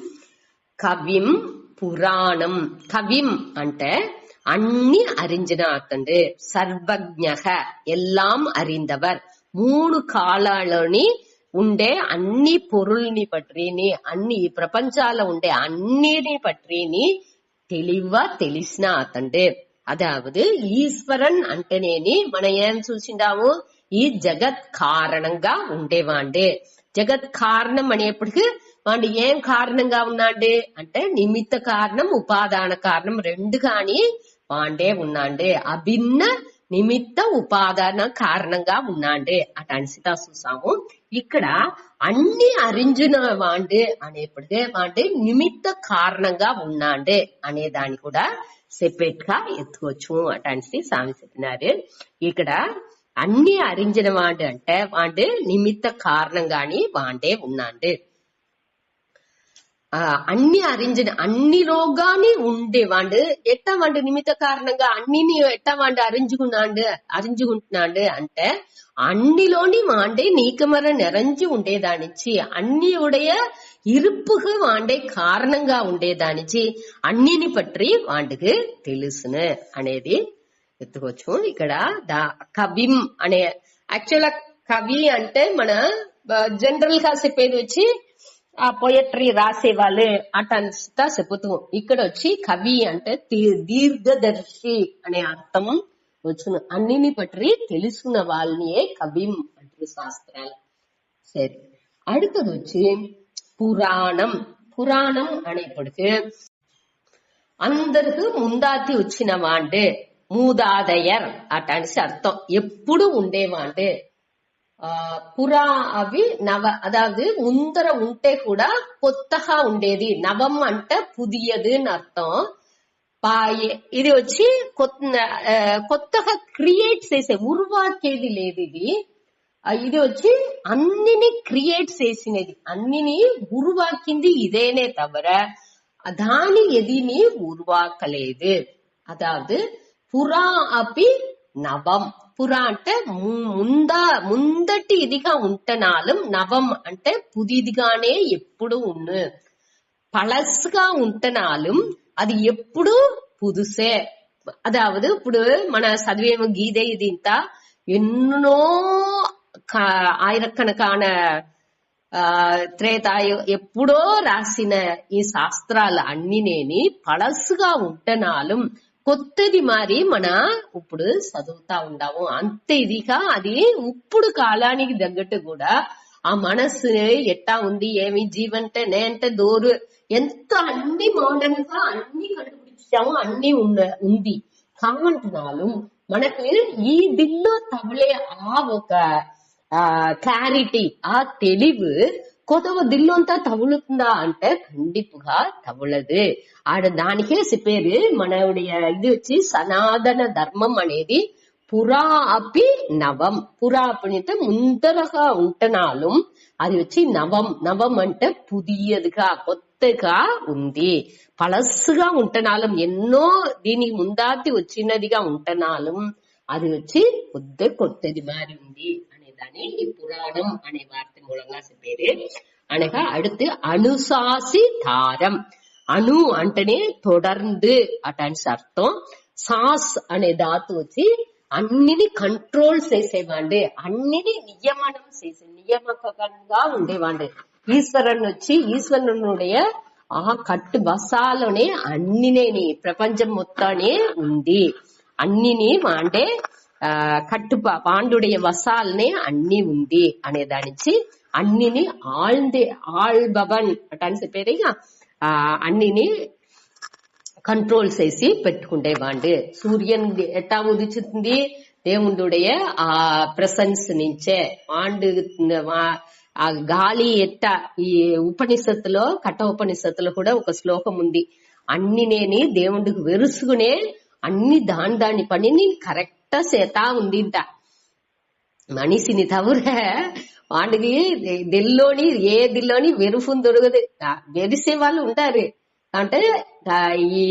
కవిం పురాణం. కవిం అంటే అన్ని அறிஞ்சின అతండు. సర్వజ్ఞః ఎల్లాం அறிந்தவர். 3 కాలాలని ఉండే అన్ని పొరుల్ని పట్టిని, అన్ని ప్రపంచాల ఉండే అన్నిని పట్టిని తెలివా తెలిసిన అతండు. అదావదు ఈశ్వరన్ అంటేనేని మనం ఏం చూసిండాము, ఈ జగత్ కారణంగా ఉండేవాండే. జగత్ కారణం అనేప్పటికీ వాడు ఏం కారణంగా ఉన్నాండే అంటే నిమిత్త కారణం ఉపాదాన కారణం 2 గాని వాండే ఉన్నాండే. అభిన్న నిమిత్త ఉపాదాన కారణంగా ఉన్నాండే అటనిసితా చూసాము. ఇక్కడ అన్ని అరించిన వాండే అనేప్పటికే వాండే నిమిత్త కారణంగా ఉన్నాండే అనే దాన్ని కూడా సెపరేట్ గా ఎత్తుకోవచ్చు అటనిసి స్వామి చెప్పినారు. ఇక్కడ అన్ని అరించిన వాండే అంటే వాండే నిమిత్త కారణంగాని వాండే ఉన్నాండే. అన్ని అరించిన అన్నిలోగాని ఉండేవాండు ఎట్టా వాండు నిమిత్త కారణంగా అన్నిని ఎట్టా వాండు అరించుకుంటున్నాడు అంటే అన్నిలోని వాండే నీకమర నిరంజి ఉండేదానిచ్చి అన్ని ఉடைய இருப்புக்கு వాండే కారణంగా ఉండేదానిచ్చి అన్నిని పట్టి వాండుకు తెలుసును అనేది ఎత్తుకోవచ్చు. ఇక్కడ కవిం అనే యాక్చువల్ కవి అంటే మన జనరల్ గా చెప్పేది వచ్చి ఆ పోయట్రీ రాసే వాళ్ళు అటంతా చెప్పుతాం. ఇక్కడ వచ్చి కవి అంటే దీర్ఘదర్శి అనే అర్థం వచ్చును. అన్నిని పట్టి తెలుసుకున్న వాళ్ళని కవిం అంటే శాస్త్రాలు. సరే, அடுத்தது వచ్చి పురాణం. పురాణం అనేప్పటికీ అందరికి ముందాతి వచ్చిన వాండే, మూదాదయర్ అటనిసి అర్థం. ఎప్పుడు ఉండేవాండే. పురా అవి నవ అదావదు ముందర ఉంటే కూడా కొత్తగా ఉండేది. నవం అంటే పుదియది అని అర్థం. ఇది వచ్చి కొత్తగా క్రియేట్ చేసే ఉరువాకేది లేదు. ఇది వచ్చి అన్నిని క్రియేట్ చేసినది, అన్నిని ఉరువాకింది ఇదేనే తవర దాని ఎదిని ఉరువాకలేదు. అదావదు పురా అపి నవం. పురా అంటే ముందటి ఇదిగా ఉంటనాலும், నవం అంటే పుదిదిగానే ఎప్పుడు ఉన్ను. పళస్గా ఉంటనాலும் అది ఎప్పుడు పుదుసే. అదావదు ఇప్పుడు మన చదివేమో గీదే ఇది ఇంత ఎన్నో ఆయిరకణకాన త్రేతాయు ఎప్పుడో రాసిన ఈ శాస్త్రాలు అన్నినేని పళస్గా ఉంటనాலும் కొత్తది మారి మన ఇప్పుడు చదువుతా ఉండాము. అంతే ఇదిగా అది ఇప్పుడు కాలానికి తగ్గట్టు కూడా ఆ మనస్సు ఎట్టా ఉంది, ఏమి జీవంటే నేంటే దోరు ఎంత అన్ని మోడర్న్ గా అన్ని కண்டுపిడిచాము, అన్ని ఉంది కామంటున్నాను. మనకు ఈ దిల్లో తవలే ఆ ఒక క్లారిటీ, ఆ తెలివి కొత్తవ దిల్లంతా తగులుతుందా అంటే ఖండిపుగా తగులదు. దానికే చెప్పేది మన ఇది వచ్చి సనాతన ధర్మం అనేది పురా అపి నవం. పురా అంటే ముందరగా ఉంటనాலும் అది వచ్చి నవం. నవం అంటే పుదియదిగా కొత్తగా ఉంది. పలస్సుగా ఉంటనాலும் ఎన్నో దీనికి ముందాతి వచ్చినదిగా ఉంటనాலும் అది వచ్చి కొత్తది మారి ఉంది అనేదాన్ని ఈ పురాణం అనే వార్త మూలంగా చెప్పేది. అనగా அடுத்து అణుశాసి ధారం. అణు అంటేనే తొడర్ந்து అటని అర్థం. సాస్ అనే ధాతు వచ్చి అన్నిని కంట్రోల్ చేసేవాండే, అన్నిని నియమనం చేసే నియమకంగా ఉండేవాండే. ఈశ్వరుని వచ్చి ఈశ్వరునుடைய ఆ కట్టు బసాలోనే అన్నినేని ప్రపంచం మొత్తానే ఉంది. అన్నిని వాండే కట్టు పాండుடைய వసాలనే అన్ని ఉంది అనే దానిచ్చి అన్నిని ఆళ్బవన్ అటని చెప్పేది. అన్నిని కంట్రోల్ చేసి పెట్టుకుండేవాండు. సూర్యన్ ఎట్టా ఉదిచుతుంది దేవుడుடைய ఆ ప్రెసెన్స్ నుంచే. వాండు ఆ గాలి ఎట్ట ఈ ఉపనిషత్తులో కట్ట ఉపనిషత్తులో కూడా ఒక శ్లోకం ఉంది. అన్నినేని దేవుడికి వెరుసుకునే అన్ని దాని పనిని కరెక్టా చేతా ఉంది. మనిషిని తవర వాడికి దిల్లోని ఏ దిల్లోని వెరుపు దొరకదు. వెరిసే వాళ్ళు ఉంటారు. అంటే ఈ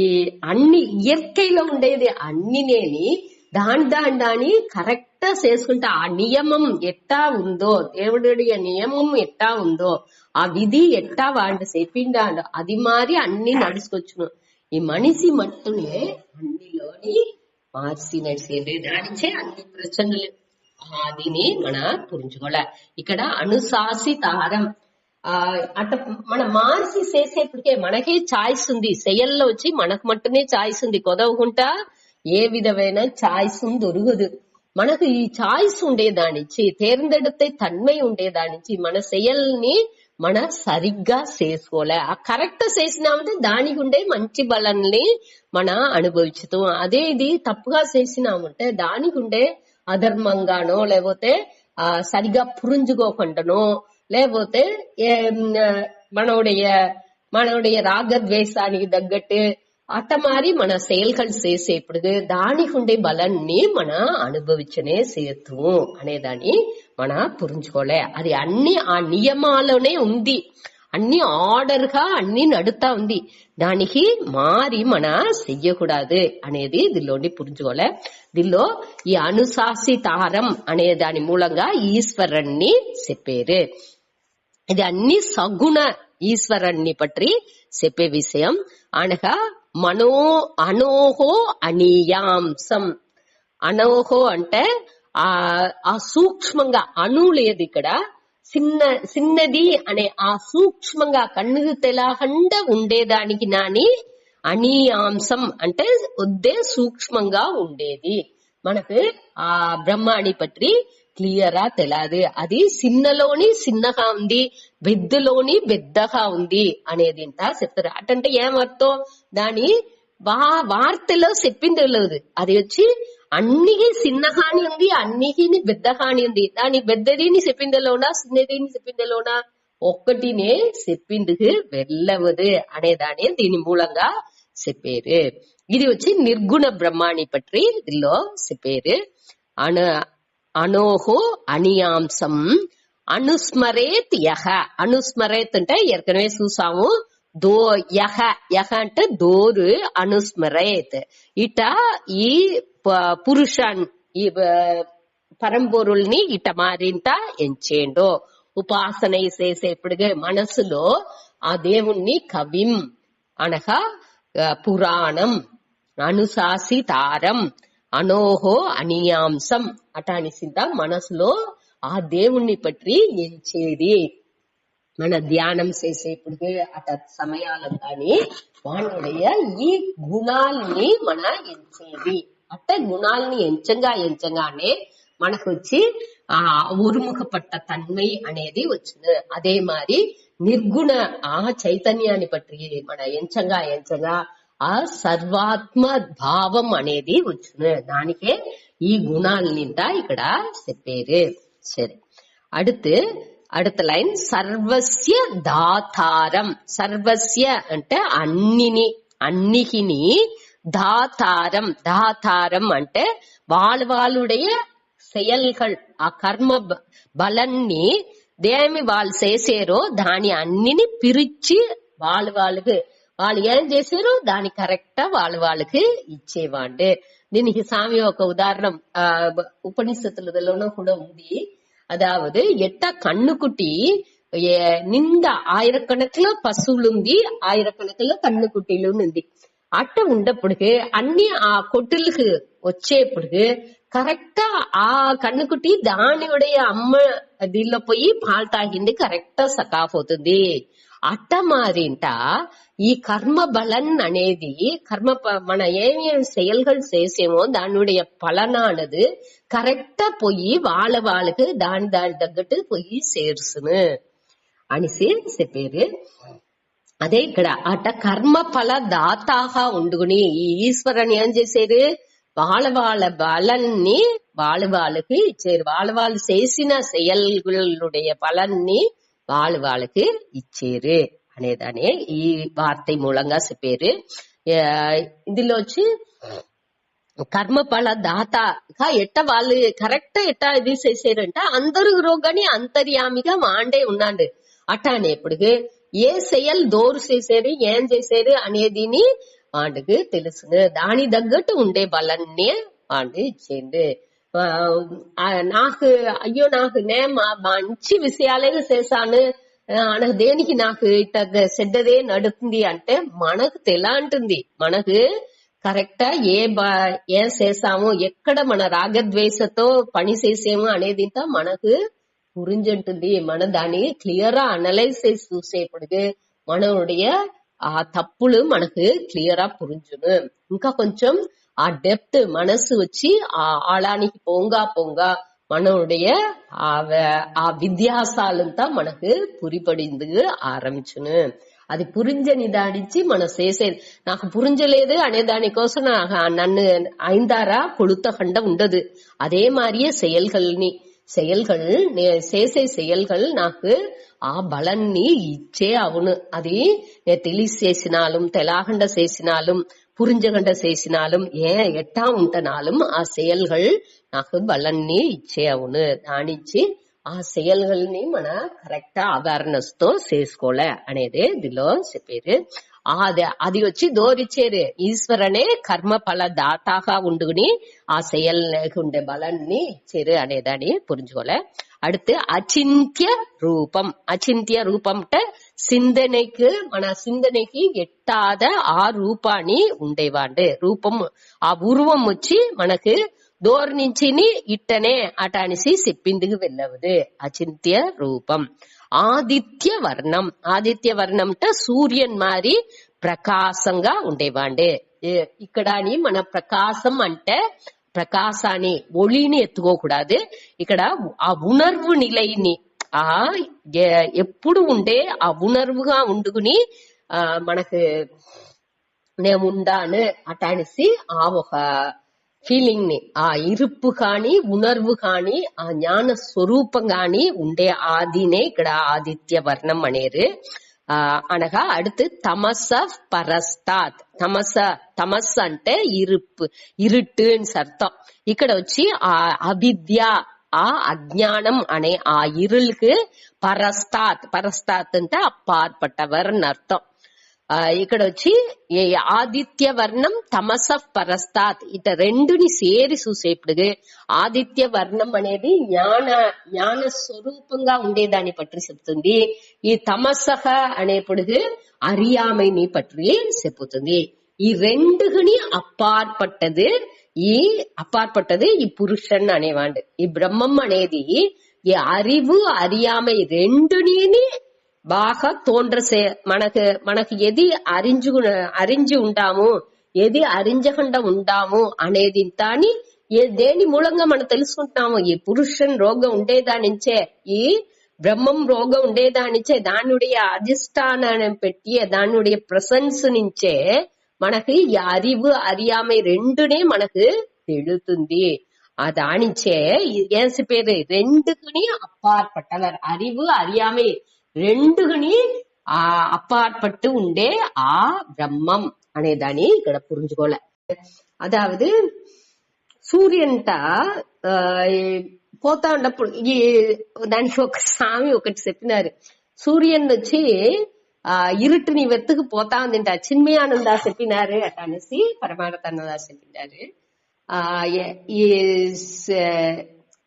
అన్ని ఇయర్కైలో ఉండేది అన్ని నేని దాని కరెక్ట్ చేసుకుంటా ఆ నియమం ఎట్టా ఉందో, దేవుడి నియమం ఎట్టా ఉందో, ఆ విధి ఎట్టా వాడు చెప్పిండాడు అది మారి అన్ని నడుచుకొచ్చును. ఈ మనిషి మట్టునే అన్నిలోని మార్చి నడిచేది. దానిచే అన్ని ప్రశ్నలు అదిని మన పురించుకోలే. ఇక్కడ అనుశాసితారం అట్ట మన మార్చి చేసేప్పటికే మనకే ఛాయిస్ ఉంది. సెయల్లో వచ్చి మనకు మట్టునే ఛాయిస్ ఉంది. కొదవకుంటా ఏ విధమైన ఛాయిస్ దొరకదు. మనకు ఈ ఛాయిస్ ఉండేదానిచ్చి తేర్ந்தெடுத்த తన్మై ఉండేదానిచ్చి మన సెయల్ని మన సరిగ్గా చేసుకోలే. ఆ కరెక్ట్ చేసినామంటే దానికి ఉండే మంచి బలాన్ని మన అనుభవించుతాం. అదే ఇది తప్పుగా చేసినామంటే దానికి ఉండే అధర్మంగానో లేకపోతే సరిగా పురించుకోకుండానో లేకపోతే మనోடைய రాగద్వేషానికి తగ్గట్టు అట్ట మారి మన செயல்கள் చేసేప్పుడు దానికి ఉండే బలాన్ని మన అనుభవించనే చేతు అనేదాన్ని మన పురించుకోలే. అది అన్ని ఆ నియమాలోనే ఉంది, అన్ని ఆర్డర్ గా అన్ని నడుతా ఉంది. దానికి మారి మన చెయ్యకూడదు అనేది దీనిలోని పురించుకోలే. దీనిలో ఈ అనుశాసితారం అనే దాని మూలంగా ఈశ్వరుణ్ణి చెప్పారు. ఇది అన్ని సగుణ ఈశ్వరుణ్ణి పట్టి చెప్పే విషయం. అనగా అనోహో అనీయాంసం. అనోహో అంటే ఆ సూక్ష్మంగా అణు లేదు ఇక్కడ, చిన్నది అనే ఆ సూక్ష్మంగా కన్నుకు తెలకుండా ఉండేదానికి నాని అనీయాంసం అంటే వద్దే సూక్ష్మంగా ఉండేది. మనకు ఆ బ్రహ్మాణి పట్టి క్లియరా తెలాది. అది చిన్నలోని చిన్నగా ఉంది, పెద్దలోని పెద్దగా ఉంది అనేది చెప్తారు. అటంటే ఏమర్థం? దాని వార్తలో చెప్పింది లేదు. అది వచ్చి అన్నికి చిన్నహాని ఉంది, అన్నికి పెద్దహాని ఉంది. దాని పెద్దదిని చెప్పిందలోనా చిన్నదిని చెప్పిందలోనా ఒక్కటినే చెప్పిందుకు వెళ్ళవదు అనేదాన్ని దీని మూలంగా చెప్పారు. ఇది వచ్చి నిర్గుణ బ్రహ్మాణి పట్టి దీనిలో చెప్పారు. అనోహో అనియాంసం అనుస్మరేత్ యహ. అనుస్మరేత్ అంటే ఏర్కనవే చూసాము. యహ అంటే దోరు అనుస్మరేత్. ఇట ఈ పురుషాన్ ఈ పరంపొరుల్ని ఇట మారింట ఎంచేండో. ఉపాసన చేసేప్పుడు మనసులో ఆ దేవుణ్ణి కవిం అనగా పురాణం అనుశాసితారం అనోహో అనియాంసం అటానిసింత మనసులో ఆ దేవుణ్ణి పట్టి ఎంచేది. మన ధ్యానం చేసేప్పుడు అట సమయాలంతాని వానుடைய ఈ గుణాలని మన ఎంచేది. అట్ట గుణాలని ఎంచంగానే మనకు వచ్చి ఆ ఉరుముఖపట్ట తన్మై అనేది వచ్చింది. అదే మరి నిర్గుణ ఆ చైతన్యాన్ని పట్టి మన ఎంచంగా ఆ సర్వాత్మ భావం అనేది వచ్చింది. దానికే ఈ గుణాలనింట ఇక్కడ చెప్పారు. సరే, அடுத்த லைன் సర్వస్య దాతారం. సర్వస్య అంటే అన్నికిని దాతారం. దాతారం అంటే వాళ్ళుடைய செயல்கள் ఆ కర్మ బలాన్ని దేమి వాళ్ళు చేసారో దాని అన్నిని పిరిచి వాళ్ళకి వాళ్ళు ఏం చేశారో దాని కరెక్టా వాళ్ళకి ఇచ్చేవాండే. దీనికి స్వామి ఒక ఉదాహరణ ఉపనిషత్తులలోనూ కూడా ఉంది. அதாவது எட்ட கண்ணுக்குட்டி నిండా ఆయిరకణకుల పశువులుంది, ఆయిరకణకుల కన్నుకుట్టిలు ఉంది. అట్ట ఉండప్పుడు అన్ని ఆ కొట్టులకు వచ్చేప్పుడు కరెక్టా ఆ కన్నుకుట్టి దానియుடைய అమ్మ దీనిలో పోయి పాలు తాగింది కరెక్టా సకాపోతుంది. అట్ట మారింట ఈ కర్మ బలన్ అనేది మన ఏమేమి செயல்கள் చేసేమో దానియుடைய పలనానது కరెక్టా పోయి వాళ్ళకి దాని తగ్గట్టు పోయి చేరుసును అనేసి చెప్పారు. అదే ఇక్కడ అట కర్మ ఫల దాతాగా ఉండుకుని ఈ ఈశ్వరుని ఏం చేశారు? వాళ్ళ బలాన్ని వాళ్ళకి ఇచ్చారు. వాళ్ళు చేసిన செயல்களுடைய బలాన్ని వాళ్ళకి ఇచ్చారు అనేదాన్ని ఈ వార్త మూలంగా చెప్పారు. ఇందులో వచ్చి కర్మఫల దాతగా ఎట్ట వాళ్ళు కరెక్ట్ ఎట్ట ఇది చేశారంటే అందరు రోగాని అంతర్యామిగా వాండే ఉన్నాడు అట్టానే ఇప్పుడు ఏ செயல் దోరు చేశారు ఏం చేశారు అనేదిని వాడికి తెలుసు దాని తగ్గట్టు ఉండే బలాన్ని వాడు ఇచ్చేయండి నాకు అయ్యో నాకు నే మంచి విషయాలే చేశాను నాకు దేనికి నాకు ఇట్ట చెడ్డదే నడుతుంది అంటే మనకు తెలా అంటుంది మనకు కరెక్టా ఏం చేసాము ఎక్కడ మన రాగద్వేషతో పని చేసాము అనేది మనకు புரிஞ்சுంటుంది మన దాన్ని క్లియరా అనలైజ్ చేసి చూసేప్పటికి మనోடைய ఆ తప్పులు మనకు క్లియరా పురించును ఇంకా కొంచెం ఆ డెప్త్ మనసు వచ్చి ఆ ఆళానికి పొంగ మనోடைய ఆ విద్యాసాలంతా మనకు పురిపడింది ఆరంభించును అది పురింజని దాడిచ్చి మనం చేసేది నాకు పురింజలేదు అనే దానికోసం నన్ను ஐந்தாரா கொளுத்தகண்ட ఉండదు அதே மாதிரியே செயல்கள் చేసే செயல்கள் నాకు ఆ బలాన్ని ఇచ్చే అవును అది తెలిసి చేసినాலும் తెలాగండ చేసినాலும் புரிஞ்சகண்ட చేసినాலும் ఎట్టా ఉంటనాலும் ఆ செயல்கள் నాకు బలాన్ని ఇచ్చే అవును దానిచ్చి ఆ செயல்கள்ని మన కరెక్ట్ అవేర్నెస్ తో చేసుకోలే అనేది దీనిలో చెప్పారు అది వచ్చి దోరిచ్చేరు ఈశ్వరనే కర్మ ఫల దాతాగా ఉండుకుని ఆ செயல் ఉండే బలాన్ని ఇచ్చేరు అనేదాన్ని పురించుకోలే அடுத்து அச்சிந்திய ரூபம் சிந்தனைக்கு మన சிந்தனைக்கு ఎట్టాத ఆ రూపాన్ని ఉండేవాండు రూపం ఆ ఉరువం వచ్చి మనకు దూరం నుంచి ఇట్టనే అట అనేసి చెప్పిందికి వెళ్ళవదు అచింత్య రూపం ఆదిత్య వర్ణం సూర్యన్ మారి ప్రకాశంగా ఉండేవాండే ఇక్కడ మన ప్రకాశం అంటే ప్రకాశాన్ని ఒళిని ఎత్తుకోకూడదు ఇక్కడ ఆ ఉణర్వు నిలయని ఎప్పుడు ఉండే ఆ ఉణర్వుగా ఉండుకుని మనకు నేముండాను అట అనేసి ఆ ఒక ఫీలింగ్ ని ఆ ఇరుప్పు కాని ఉణర్వు కాని ఆ జ్ఞాన స్వరూపం గాని ఉండే ఆదినే ఇక్కడ ఆదిత్య వర్ణం అనేది అనగా அடுத்து తమస పరస్తాత్ తమస్ అంటే ఇరుట్టు అని అర్థం ఇక్కడ వచ్చి ఆ అవిద్య ఆ అజ్ఞానం అనే ఆ ఇరులకు పరస్తాత్ అంటే అప్పార్పట్టవర్ అని అర్థం ఇక్కడ వచ్చి ఆదిత్య వర్ణం తమస పరస్తాత్ ఇట రెండుని సేరి చూసేప్పుడు ఆదిత్య వర్ణం అనేది జ్ఞాన స్వరూపంగా ఉండేదాన్ని పట్టి చెప్తుంది ఈ తమసహ అనేప్పుడు அறியாமைని పట్టి చెప్పుతుంది ఈ రెండుని అప్పార్పట్టదు ఈ పురుషన్ అనేవాడు ఈ బ్రహ్మం అనేది ఈ அறிவு அறியாமை రెండుని బాగా తోండ్రసే మనకు ఏది అరించి ఉంటాము ఏది అరించకుండా ఉంటాము అనేది తాని దేని మూలంగా మనం తెలుసుకుంటాము ఈ పురుషన్ రోగం ఉండేదానించే ఈ బ్రహ్మం రోగం ఉండేదానించే దానుடைய అధిష్టానం పెట్టి దానుடைய ప్రసెన్స్ నుంచే మనకి ఈ அறிவு அறியாமை రెండునే మనకు తెలుస్తుంది దానించే ఏం పేరు రెండుకుని అప్పార్పట్టవర్ அறிவு அறியாமை రెండుని అప్పార్పట్టు ఉండే ఆ బ్రహ్మం అనేదాన్ని ఇక్కడ పురించుకోలే అదావదు సూర్యంట పోతా ఉన్నప్పుడు ఈ దానికి ఒక స్వామి ఒకటి చెప్పినారు సూర్యన్ వచ్చి இருட்டுని వెతుకు పోతా ఉందంట చిన్మయానంద చెప్పినారు అట అనేసి పరమానంద చెప్పినారు ఈ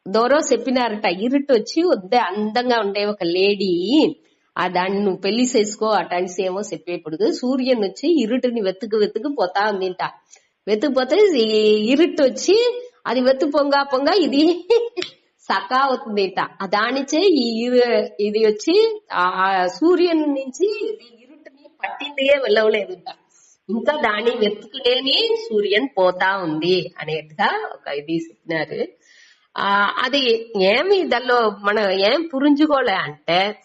దూరం చెప్పినారట ఇరుట్టు వచ్చి వద్దే అందంగా ఉండే ఒక లేడీ దాన్ని నువ్వు పెళ్లి చేసుకో అటాన్స్ ఏమో చెప్పేప్పుడు సూర్యన్ వచ్చి ఇరుటుని వెతుకు పోతా ఉందింట వెతుకుపోతే ఇరుట్టు వచ్చి అది పొంగ ఇది సకా అవుతుందిట దానిచే ఇది వచ్చి ఆ సూర్యుని నుంచి ఇరుటుని పట్టిందిగా వెళ్ళవలేదుట ఇంకా దాన్ని వెతుకునేని సూర్యన్ పోతా ఉంది అనేట్టుగా ఒక ఇది చెప్పినారు అది ఏమి దానిలో మనం ఏం పురించుకోలే అంటే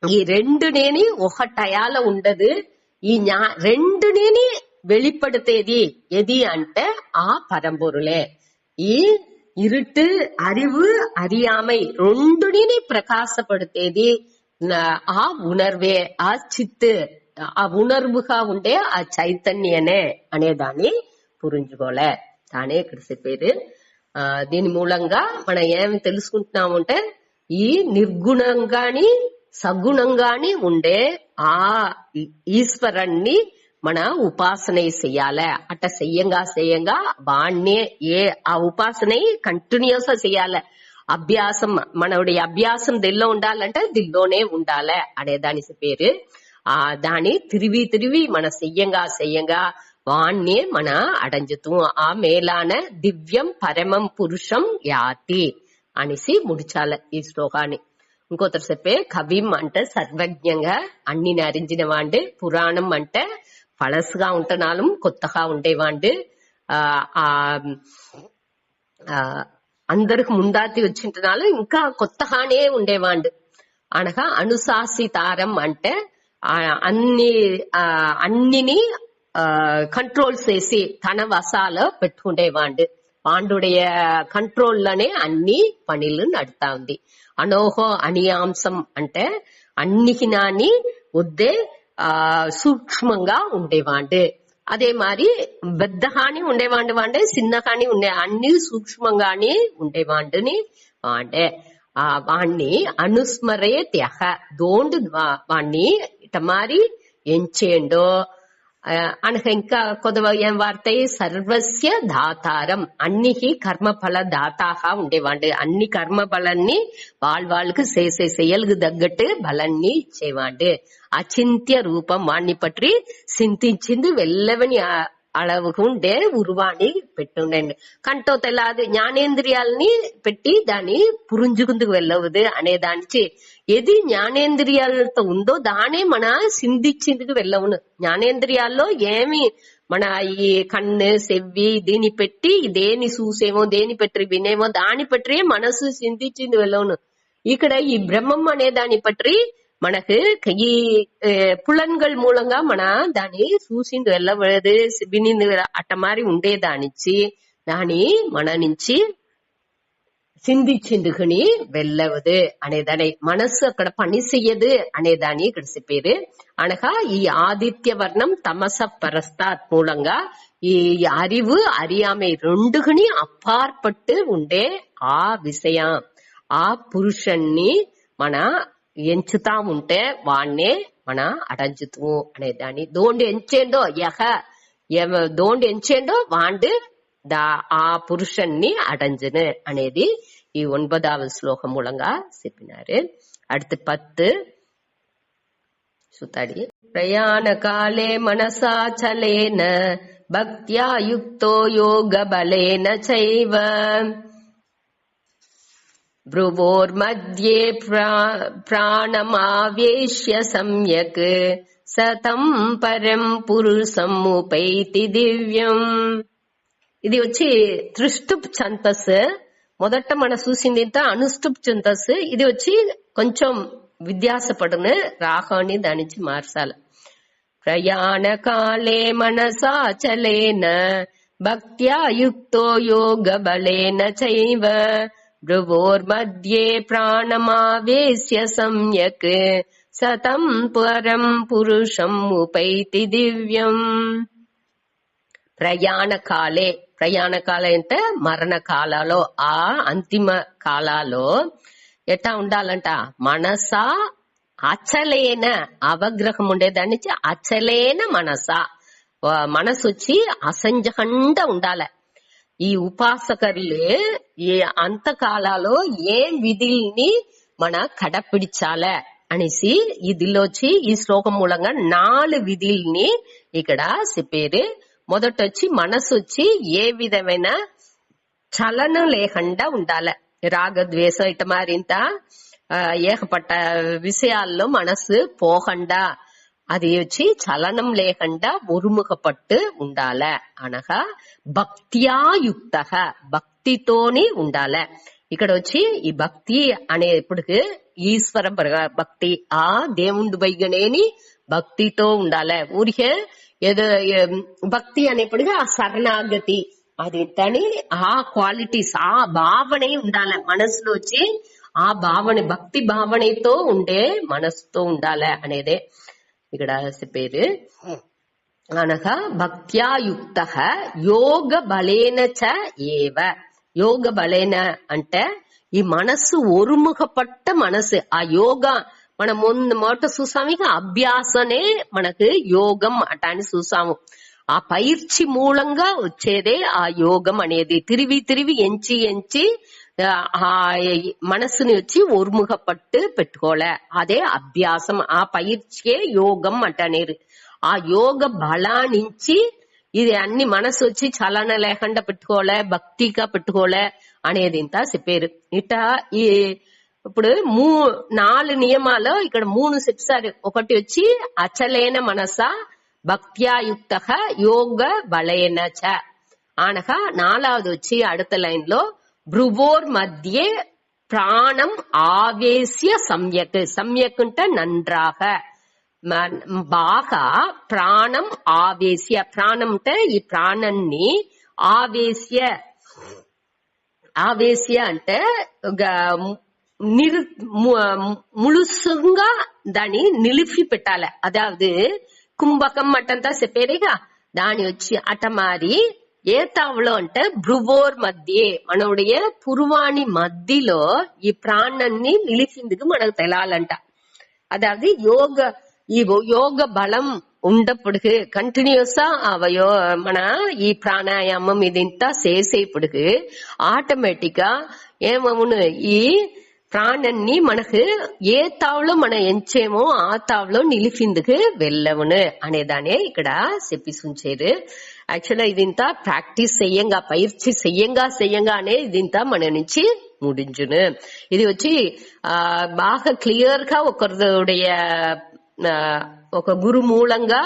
ఈ రెండునేని ఒక టయాల ఉండదు ఈ రెండునేని வெளிப்படுத்தேది எது అంటే ఆ పరంపొరులే ఈ இருட்டு அறிவு அறியாமை రెండుని ప్రకాశపడితేది ఆ ఉణర్వే ఆ చిత్తు ఆ ఉణర్వుగా ఉండే ఆ చైతన్యనే అనేదాన్ని పురించుకోలే దానే ఇక్కడ చెప్పేది. దీని మూలంగా మనం ఏమి తెలుసుకుంటున్నామంటే ఈ నిర్గుణంగాని సగుణంగాని ఉండే ఆ ఈశ్వరుణ్ణి మన ఉపాసన చెయ్యాలి. అట్ట చెయ్యంగా వాణ్ణే ఆ ఉపాసన కంటిన్యూస్ గా చెయ్యాలి. అభ్యాసం మనడి అభ్యాసం దిల్లో ఉండాలంటే దిల్లోనే ఉండాలి అనే దాని పేరు. దాని తిరివి మన చెయ్యంగా వాణ్ణే మన అడంజుతూ ఆ మేలాన దివ్యం పరమం పురుషం యాతి అనేసి ముడిచాల ఈ శ్లోకాన్ని. ఇంకొకరు చెప్పే కవిం అంటే సర్వజ్ఞంగా అన్ని నరించిన వాండు, పురాణం అంటే పళసుగా ఉంటున్నాను కొత్తగా ఉండేవాండు, అందరికి ముందాతి వచ్చింటున్నాను ఇంకా కొత్తగానే ఉండేవాండు అనగా అనుశాసితారం అంటే అన్నిని కంట్రోల్ చేసి తన వసాలో పెట్టుకుండేవాండు. పాండుடைய కంట్రోల్లోనే అన్ని పనులు నడుతా ఉంది. అనోహో అనియాంశం అంటే అన్నికి నాని వద్దే సూక్ష్మంగా ఉండేవాండు. అదే మరి పెద్దగాని ఉండేవాండు వాండే, చిన్నగాని ఉండే అన్ని సూక్ష్మంగానే ఉండేవాండుని వాండే. వాణ్ణి అనుస్మరే త్యహ దోండు వాణ్ణి ఇట మారి ఎంచేండో అనక ఇంకా కొద్దివ ఏం వార్తాయి సర్వస్య దాతారం అన్నికి కర్మఫల దాతాగా ఉండేవాండు. అన్ని కర్మ బలాన్ని వాళ్ళకి చేసే செயலுக்கு తగ్గట్టు బలాన్ని ఇచ్చేవాండు. అచింత్య రూపం వాణ్ణి పట్టి చింతించింది వెళ్ళవని அளவுக்கு ఉండే ఉరువాణి పెట్టుండండి. కంటో తెల్లాది జ్ఞానేంద్రియాలని పెట్టి దాన్ని పురుంజుకుందుకు వెళ్ళవదు అనే దానికి ఏది జ్ఞానేంద్రియాలతో ఉందో దానే మన సింధించిందుకు వెళ్ళవును. జ్ఞానేంద్రియాల్లో ఏమి మన ఈ కన్ను చెవ్వి దీని పెట్టి దేని చూసేమో దేని పెట్టి వినేమో దాని పట్టి మనసు సింధించింది వెళ్ళవును. ఇక్కడ ఈ బ్రహ్మం అనే దాని పట్టి మనకు ఈ పులన్கள் మూలంగా మన దాన్ని చూసింది వెళ్ళవదు, వినింది అట్ట మారి ఉండేదానిచ్చి దాని మన నుంచి సింధించిందుకుని వెళ్ళవదు అనేదాని మనస్సు అక్కడ పని చెయ్యదు అనేదాన్ని ఇక్కడ చెప్పేది. అనగా ఈ ఆదిత్య వర్ణం తమస పరస్తాత్ మూలంగా ఈ அறிவு அறியாமை రెండుగుని అప్పార్పట్టు ఉండే ఆ విషయం ఆ పురుషుణ్ణి మన ఎంచుతా ఉంటే వాణ్ణే మన అడంజుతూ అనేదాన్ని. దోండి ఎంచేండో దోండి ఎంచేండో వాండు ఆ పురుషుణ్ణి అడంజును అనేది ఈ 9వ శ్లోకం మూలంగా చెప్పినారు. அடுத்து 10 సుతాడి ప్రయాణ కాలే మనసా చలేన భక్త్యా యుక్తో యోగ బలేన చైవ భ్రువోర్మధ్యే ప్రాణమావేశ్య సమ్యక్ సతం పరం పురుషం ఉపైతి దివ్యం. ఇది వచ్చి త్రిష్టుప్ ఛందస్. మొదట మన చూసింది ఇంత అనుష్టుప్ ఛందస్. ఇది వచ్చి కొంచెం విద్యాసపడును రాగాన్ని దాని నుంచి మార్చాలి. ప్రయాణ కాలే మనసా చలేన భక్త్యా యుక్తో యోగ బలేన చైవ భ్రువోర్మధ్యే ప్రాణమావేశ్య సమ్యక్ సతం పరం పురుషం ఉపైతి దివ్యం. ప్రయాణ కాలే అంటే మరణ కాలాలో ఆ అంతిమ కాలాలో ఎట్లా ఉండాలంట మనసా అచలేన అవగ్రహం ఉండేదాన్ని అచలేన మనసు వచ్చి అసంజకంగా ఉండాలి. ఈ ఉపాసకర్లు ఈ అంతకాలాలో ఏ విధుల్ని మన కడపిడిచాలే అనేసి ఇదిలోచి ఈ శ్లోకం మూలంగా 4 విధుల్ని ఇక్కడ చెప్పేది. మొదటొచ్చి మనసు వచ్చి ఏ విధమైన చలనం లేకుండా ఉండాలి. రాగద్వేషం ఇట మారింత ఏకపట్ట విషయాల్లో మనసు పోకుండా అది వచ్చి చలనం లేకుండా ఉరుముఖపట్టు ఉండాలి. అనగా భక్త్యాయుక్త భక్తితోని ఉండాలి. ఇక్కడ వచ్చి ఈ భక్తి అనేప్పటికి ఈశ్వర భక్తి ఆ దేవుండు బైగనేని భక్తితో ఉండాలి. ఊరికే ఏదో భక్తి అనేప్పటికీ ఆ శరణాగతి అది తని ఆ క్వాలిటీస్ ఆ భావన ఉండాలి మనసులో వచ్చి ఆ భావన భక్తి భావనతో ఉండే మనసుతో ఉండాలి అనేదే ఇక్కడ చెప్పేది. అనగా భక్త్యా యుక్తః యోగ బలేన చ ఏవ. యోగ బలేన అంటే ఈ మనస్సు ஒருமுகப்பட்ட మనసు. ఆ యోగా మనం మొదట చూసాము, ఇక అభ్యాసనే మనకు యోగం అటాని చూసాము. ఆ పైర్చి మూలంగా వచ్చేదే ఆ యోగం అనేది. తిరిగి ఎంచి ఆ మనసుని వచ్చి ஒருமுகப்பட்டு పెట్టుకోలే, అదే అభ్యాసం. ఆ పైర్చే యోగం అంటనేరు. ఆ యోగ బలానించి ఇది అన్ని మనసు వచ్చి చలన లేకుండా పెట్టుకోలే, భక్తిగా పెట్టుకోలే అనేది ఇంత చెప్పారు. ఇట ఈ ఇప్పుడు 4 నియమాలు ఇక్కడ 3 చెప్పారు. ఒకటి వచ్చి అచలేన మనస భక్త్యాయుక్త యోగ బలేన చ అనగా, 4వది వచ్చి அடுத்த లైన్ లో భ్రువోర్ మధ్యే ప్రాణం ఆవేశ్య సమ్యక్. సమ్యక్ అంటే నంద్రాగ, బాగా ప్రాణం ఆవేశ్య. ప్రాణం అంటే ఈ ప్రాణాన్ని ఆవేశ్య అంటే ములుసుగా దాన్ని నిలిపి పెట్టాలి. అదావదు కుంభకం అట్టంతా చెప్పేరేగా, దాని వచ్చి అటమారి ఏతావులో అంటే భ్రువోర్ మధ్యే, మనవుடைய పురువాణి మధ్యలో ఈ ప్రాణాన్ని నిలిచిందుకు మనకు తెలాలంట. అదావదు యోగ బలం ఉండప్పుడు కంటిన్యూసా మన ఈ ప్రాణాయామం ఇదింతా చేసేప్పుడు ఆటోమేటిక్ గా ఏమవును, ఈ ప్రాణాన్ని మనకు ఏ తావులో మనం ఎంచేమో ఆ తావులో నిలిపిందుకు వెళ్ళవును అనేదానే ఇక్కడ చెప్పిసుంచేది. యాక్చువల్గా ఇదింతా ప్రాక్టీస్ చెయ్యంగా, పైర్చి చెయ్యంగానే ఇదింతా మన నుంచి ముడించును. ఇది వచ్చి బాగా క్లియర్ గా ఒకరుடைய ఒక గురు మూలంగా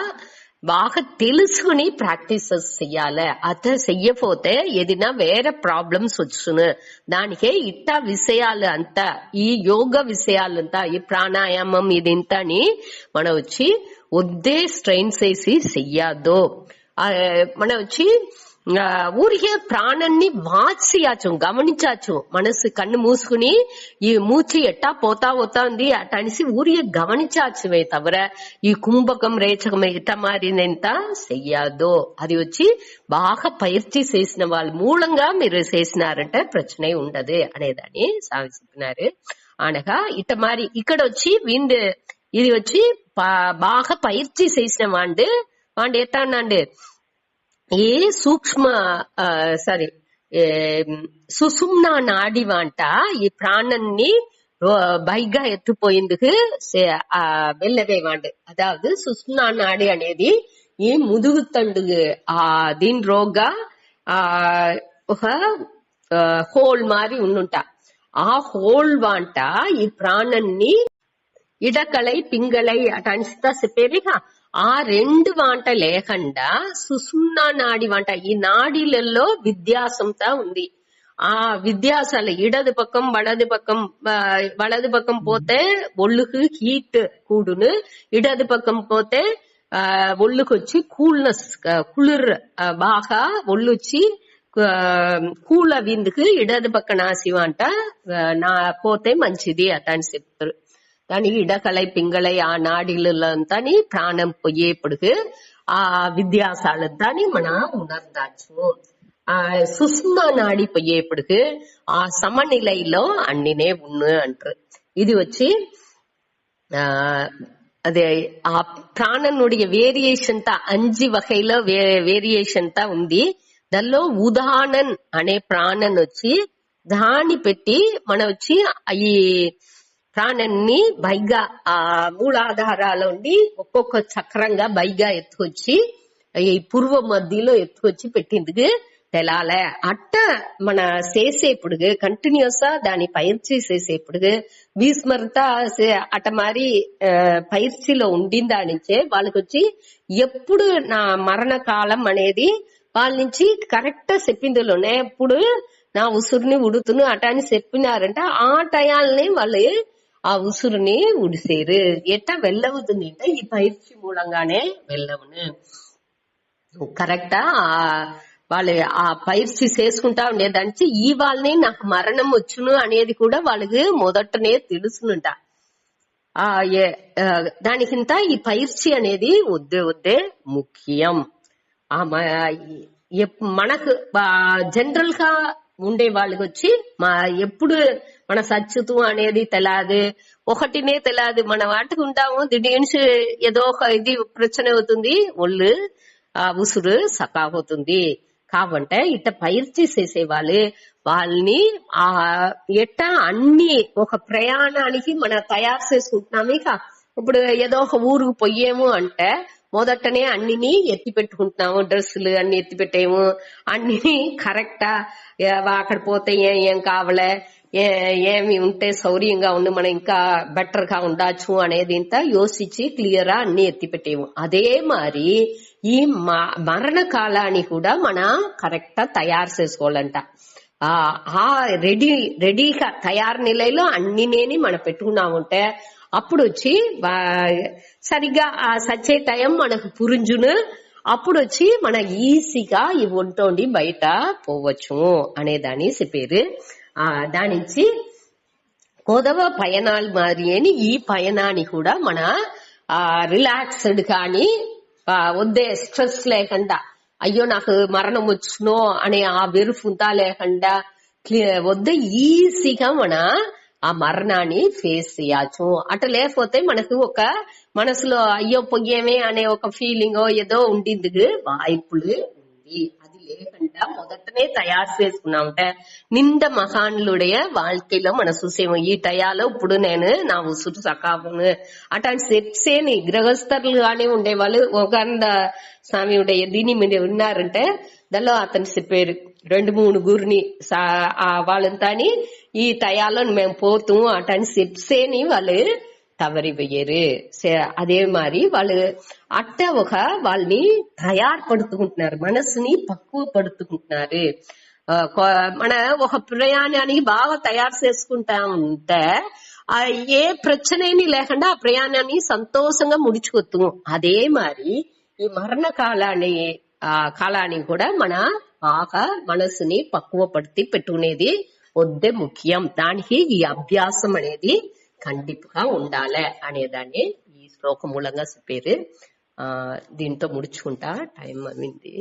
బాగా తెలుసుకుని ప్రాక్టీసెస్ చెయ్యాలి. అదే చెయ్యపోతే ఏదైనా వేరే ప్రాబ్లమ్స్ వచ్చును. దానికే ఇట్ట విషయాలు అంతా, ఈ యోగ విషయాలంతా, ఈ ప్రాణాయామం ఇదింతని మనం వచ్చి ఒద్దే స్ట్రెయిన్ చేసి చెయ్యద్దు. మనం వచ్చి ఊరికే ప్రాణాన్ని వాచియాచు, గమనించాచు. మనసు కన్ను మూసుకుని ఈ మూచి ఎట్టా పోతా ఉంది అట్ట అనేసి ఊరికే గమనించాచువే తవర ఈ కుంభకం రేచకం ఎట్ట మారిందంత చెయ్యదు. అది వచ్చి బాగా పైర్చి చేసిన వాళ్ళ మూలంగా మీరు చేసినారంటే ప్రశ్నే ఉండదు అనేదాన్ని సామి చెప్పినారు. అనగా ఇట్ట మరి ఇక్కడ వచ్చి ఇది వచ్చి బాగా పైర్చి చేసిన వాండు ఎట్టాండి ఈ సూక్ష్మ సుషుమ్నా నాడి వంట ఈ ప్రాణాన్ని బైగా ఎత్తుపోయేందుకు వెళ్ళవే వాండు. అదావదు సుషుమ్నా నాడి అనేది ఈ ముదుగు తండు దీని రోగా ఒక హోల్ మారి ఉండుంట. ఆ హోల్ వంట ఈ ప్రాణాన్ని ఇడకలై పింగళై అట అనిస్తా చెప్పేదిగా. ఆ 2 వంట లేకుండా సుషుమ్నా నాడి వంట, ఈ నాడీలలో వ్యత్యాసంతా ఉంది. ఆ వ్యత్యాసాలు ఇడదు పక్కం వలదు పక్కం పోతే ఒళ్ళుకు హీట్ కూడును, ఇడదు పక్కం పోతే ఒళ్ళుకు వచ్చి కూల్నెస్ కుளிర్ బాగా ఒళ్ళొచ్చి కూల విందుకు ఇడదు పక్క నాసివంట పోతే మంచిది అట అని చెప్తారు. దానికి ఇడకలై పింగళై ఆ నాడీలంతా ప్రాణం పోయేప్పుడు ఆ విద్యాసాలంతా మన ఉణర్దాచు. ఆ సుష్మా నాడి పోయేప్పుడు ఆ సమநிலைలో అన్నినే ఉన్ను అంటారు. ఇది వచ్చి అదే ఆ ప్రాణనుடைய వేరియేషన్ తా 5 వகைలో వేరియేషన్ తా ఉంది. దానిలో ఉదాహరణన్ అనే ప్రాణన్ వచ్చి దాని పెట్టి మనం వచ్చి ఈ ప్రాణాన్ని బైగా ఆ మూలాధారాల ఉండి ఒక్కొక్క చక్రంగా బైగా ఎత్తుకొచ్చి ఈ పూర్వ మధ్యలో ఎత్తుకొచ్చి పెట్టిందుకు తెలాలే. అట్ట మన చేసేప్పుడు కంటిన్యూసా దాని పైర్చి చేసేప్పుడు విస్మృత అట మరి పైర్చిలో ఉండిందా నుంచే వాళ్ళకి వచ్చి ఎప్పుడు నా మరణ కాలం అనేది వాళ్ళ నుంచి కరెక్ట్ చెప్పిందిలోనే ఎప్పుడు నా ఉసురుని ఉడుతును అట అని చెప్పినారంటే ఆ టయాల్ని వాళ్ళు ఆ ఉసురుని ఉడిసేరు. ఎట్టా వెళ్ళవుతుంది అంటే ఈ పైర్చి మూలంగానే వెళ్ళవును. కరెక్టా వాళ్ళు ఆ పైర్చి చేసుకుంటా ఉండేదానికి ఈ వాళ్ళని నాకు మరణం వచ్చును అనేది కూడా వాళ్ళకి మొదటనే తెలుసునుంట. ఆ దానికింత ఈ పైర్చి అనేది వద్దే ముఖ్యం. ఆ మనకు జనరల్ గా ఉండే వాళ్ళకి వచ్చి ఎప్పుడు మన సచ్చుతూ అనేది తెలియదు, ఒకటినే తెలియదు. మన వాటికి ఉంటాము, దిడీన్స్ ఏదో ఒక ఇది ప్రచన అవుతుంది, ఒళ్ళు ఉసురు సకాపోతుంది. కాబట్టి ఇట్ట పైర్చి చేసేవాళ్ళు వాళ్ళని ఎట్ట అన్ని ఒక ప్రయాణానికి మనం తయారు చేసుకుంటున్నాము. ఇక ఇప్పుడు ఏదో ఒక ఊరుకు పోయేము అంటే మొదటనే అన్నిని ఎత్తి పెట్టుకుంటున్నాము, డ్రెస్సులు అన్ని ఎత్తి పెట్టేము, అన్ని కరెక్టా, అక్కడ పోతే ఏం కావాలే, ఏమి ఉంటే సౌర్యంగా ఉండి మనం ఇంకా బెటర్ గా ఉండొచ్చు అనేది ఇంత యోచించి క్లియర్ అన్ని ఎత్తి పెట్టేము. అదే మరి ఈ మరణ కాలాన్ని కూడా మనం కరెక్టా తయారు చేసుకోవాలంట. రెడీగా తయారు నిలయలో అన్నినేని మనం పెట్టుకున్నామంటే అప్పుడు వచ్చి సరిగ్గా ఆ సచ్చే టైం మనకు పురుంజును, అప్పుడు వచ్చి మన ఈజీగా ఈ ఒంటోండి బయట పోవచ్చు అనేదాని చెప్పారు. దానించి కొదవ పయనాలు మారి అని ఈ పయనాన్ని కూడా మన రిలాక్స్డ్ కానీ వద్దే స్ట్రెస్ లేకుండా, అయ్యో నాకు మరణం వచ్చునో అనే ఆ వెరుఫుంతా లేకుండా వద్దే ఈజీగా మన ఆ మరణాన్ని ఫేస్ చేయచ్చు. అట్లా లేకపోతే మనకు ఒక మనసులో అయ్యో పొయ్యేమే అనే ఒక ఫీలింగ్ ఏదో ఉండింది వాయిపులు ఉంది. అది లేకుండా మొదటనే తయారు చేసుకున్నామంటే నింద మహాన్లుடைய வாழ்க்கையில మన చూసేమో ఈ టయాలో ఇప్పుడు నేను నా ఉసురు సకాపును అట్లాంటి సెట్సేని గృహస్థరులుగానే ఉండేవాళ్ళు. ఒక స్వామియుடைய దీని మీద ఉన్నారంటే దానిలో అతను చెప్పారు 2-3 గురిని వాళ్ళంతాని ఈ టయాలో మేము పోతూ అటని సెప్సేని వాళ్ళు తవరిపోయారు. అదే మరి వాళ్ళు అట్ట ఒక వాళ్ళని తయారుపడుతుంటున్నారు, మనసుని పక్కువ పడుతుంటున్నారు. మన ఒక ప్రయాణానికి బాగా తయారు చేసుకుంటా ఉంటే ఏ ప్రశ్నేని లేకుండా ఆ ప్రయాణాన్ని సంతోషంగా ముడుచుకొత్తు. అదే మరి ఈ మరణ కాలాన్ని కూడా మన బాగా మనసుని పక్కువ పడితే పెట్టుకునేది వద్దే ముఖ్యం. దానికి ఈ అభ్యాసం అనేది ఖండితంగా ఉండాలి అనేదాన్ని ఈ శ్లోకం మూలంగా చెప్పారు. దీంతో ముడుచుకుంటా టైం అయింది.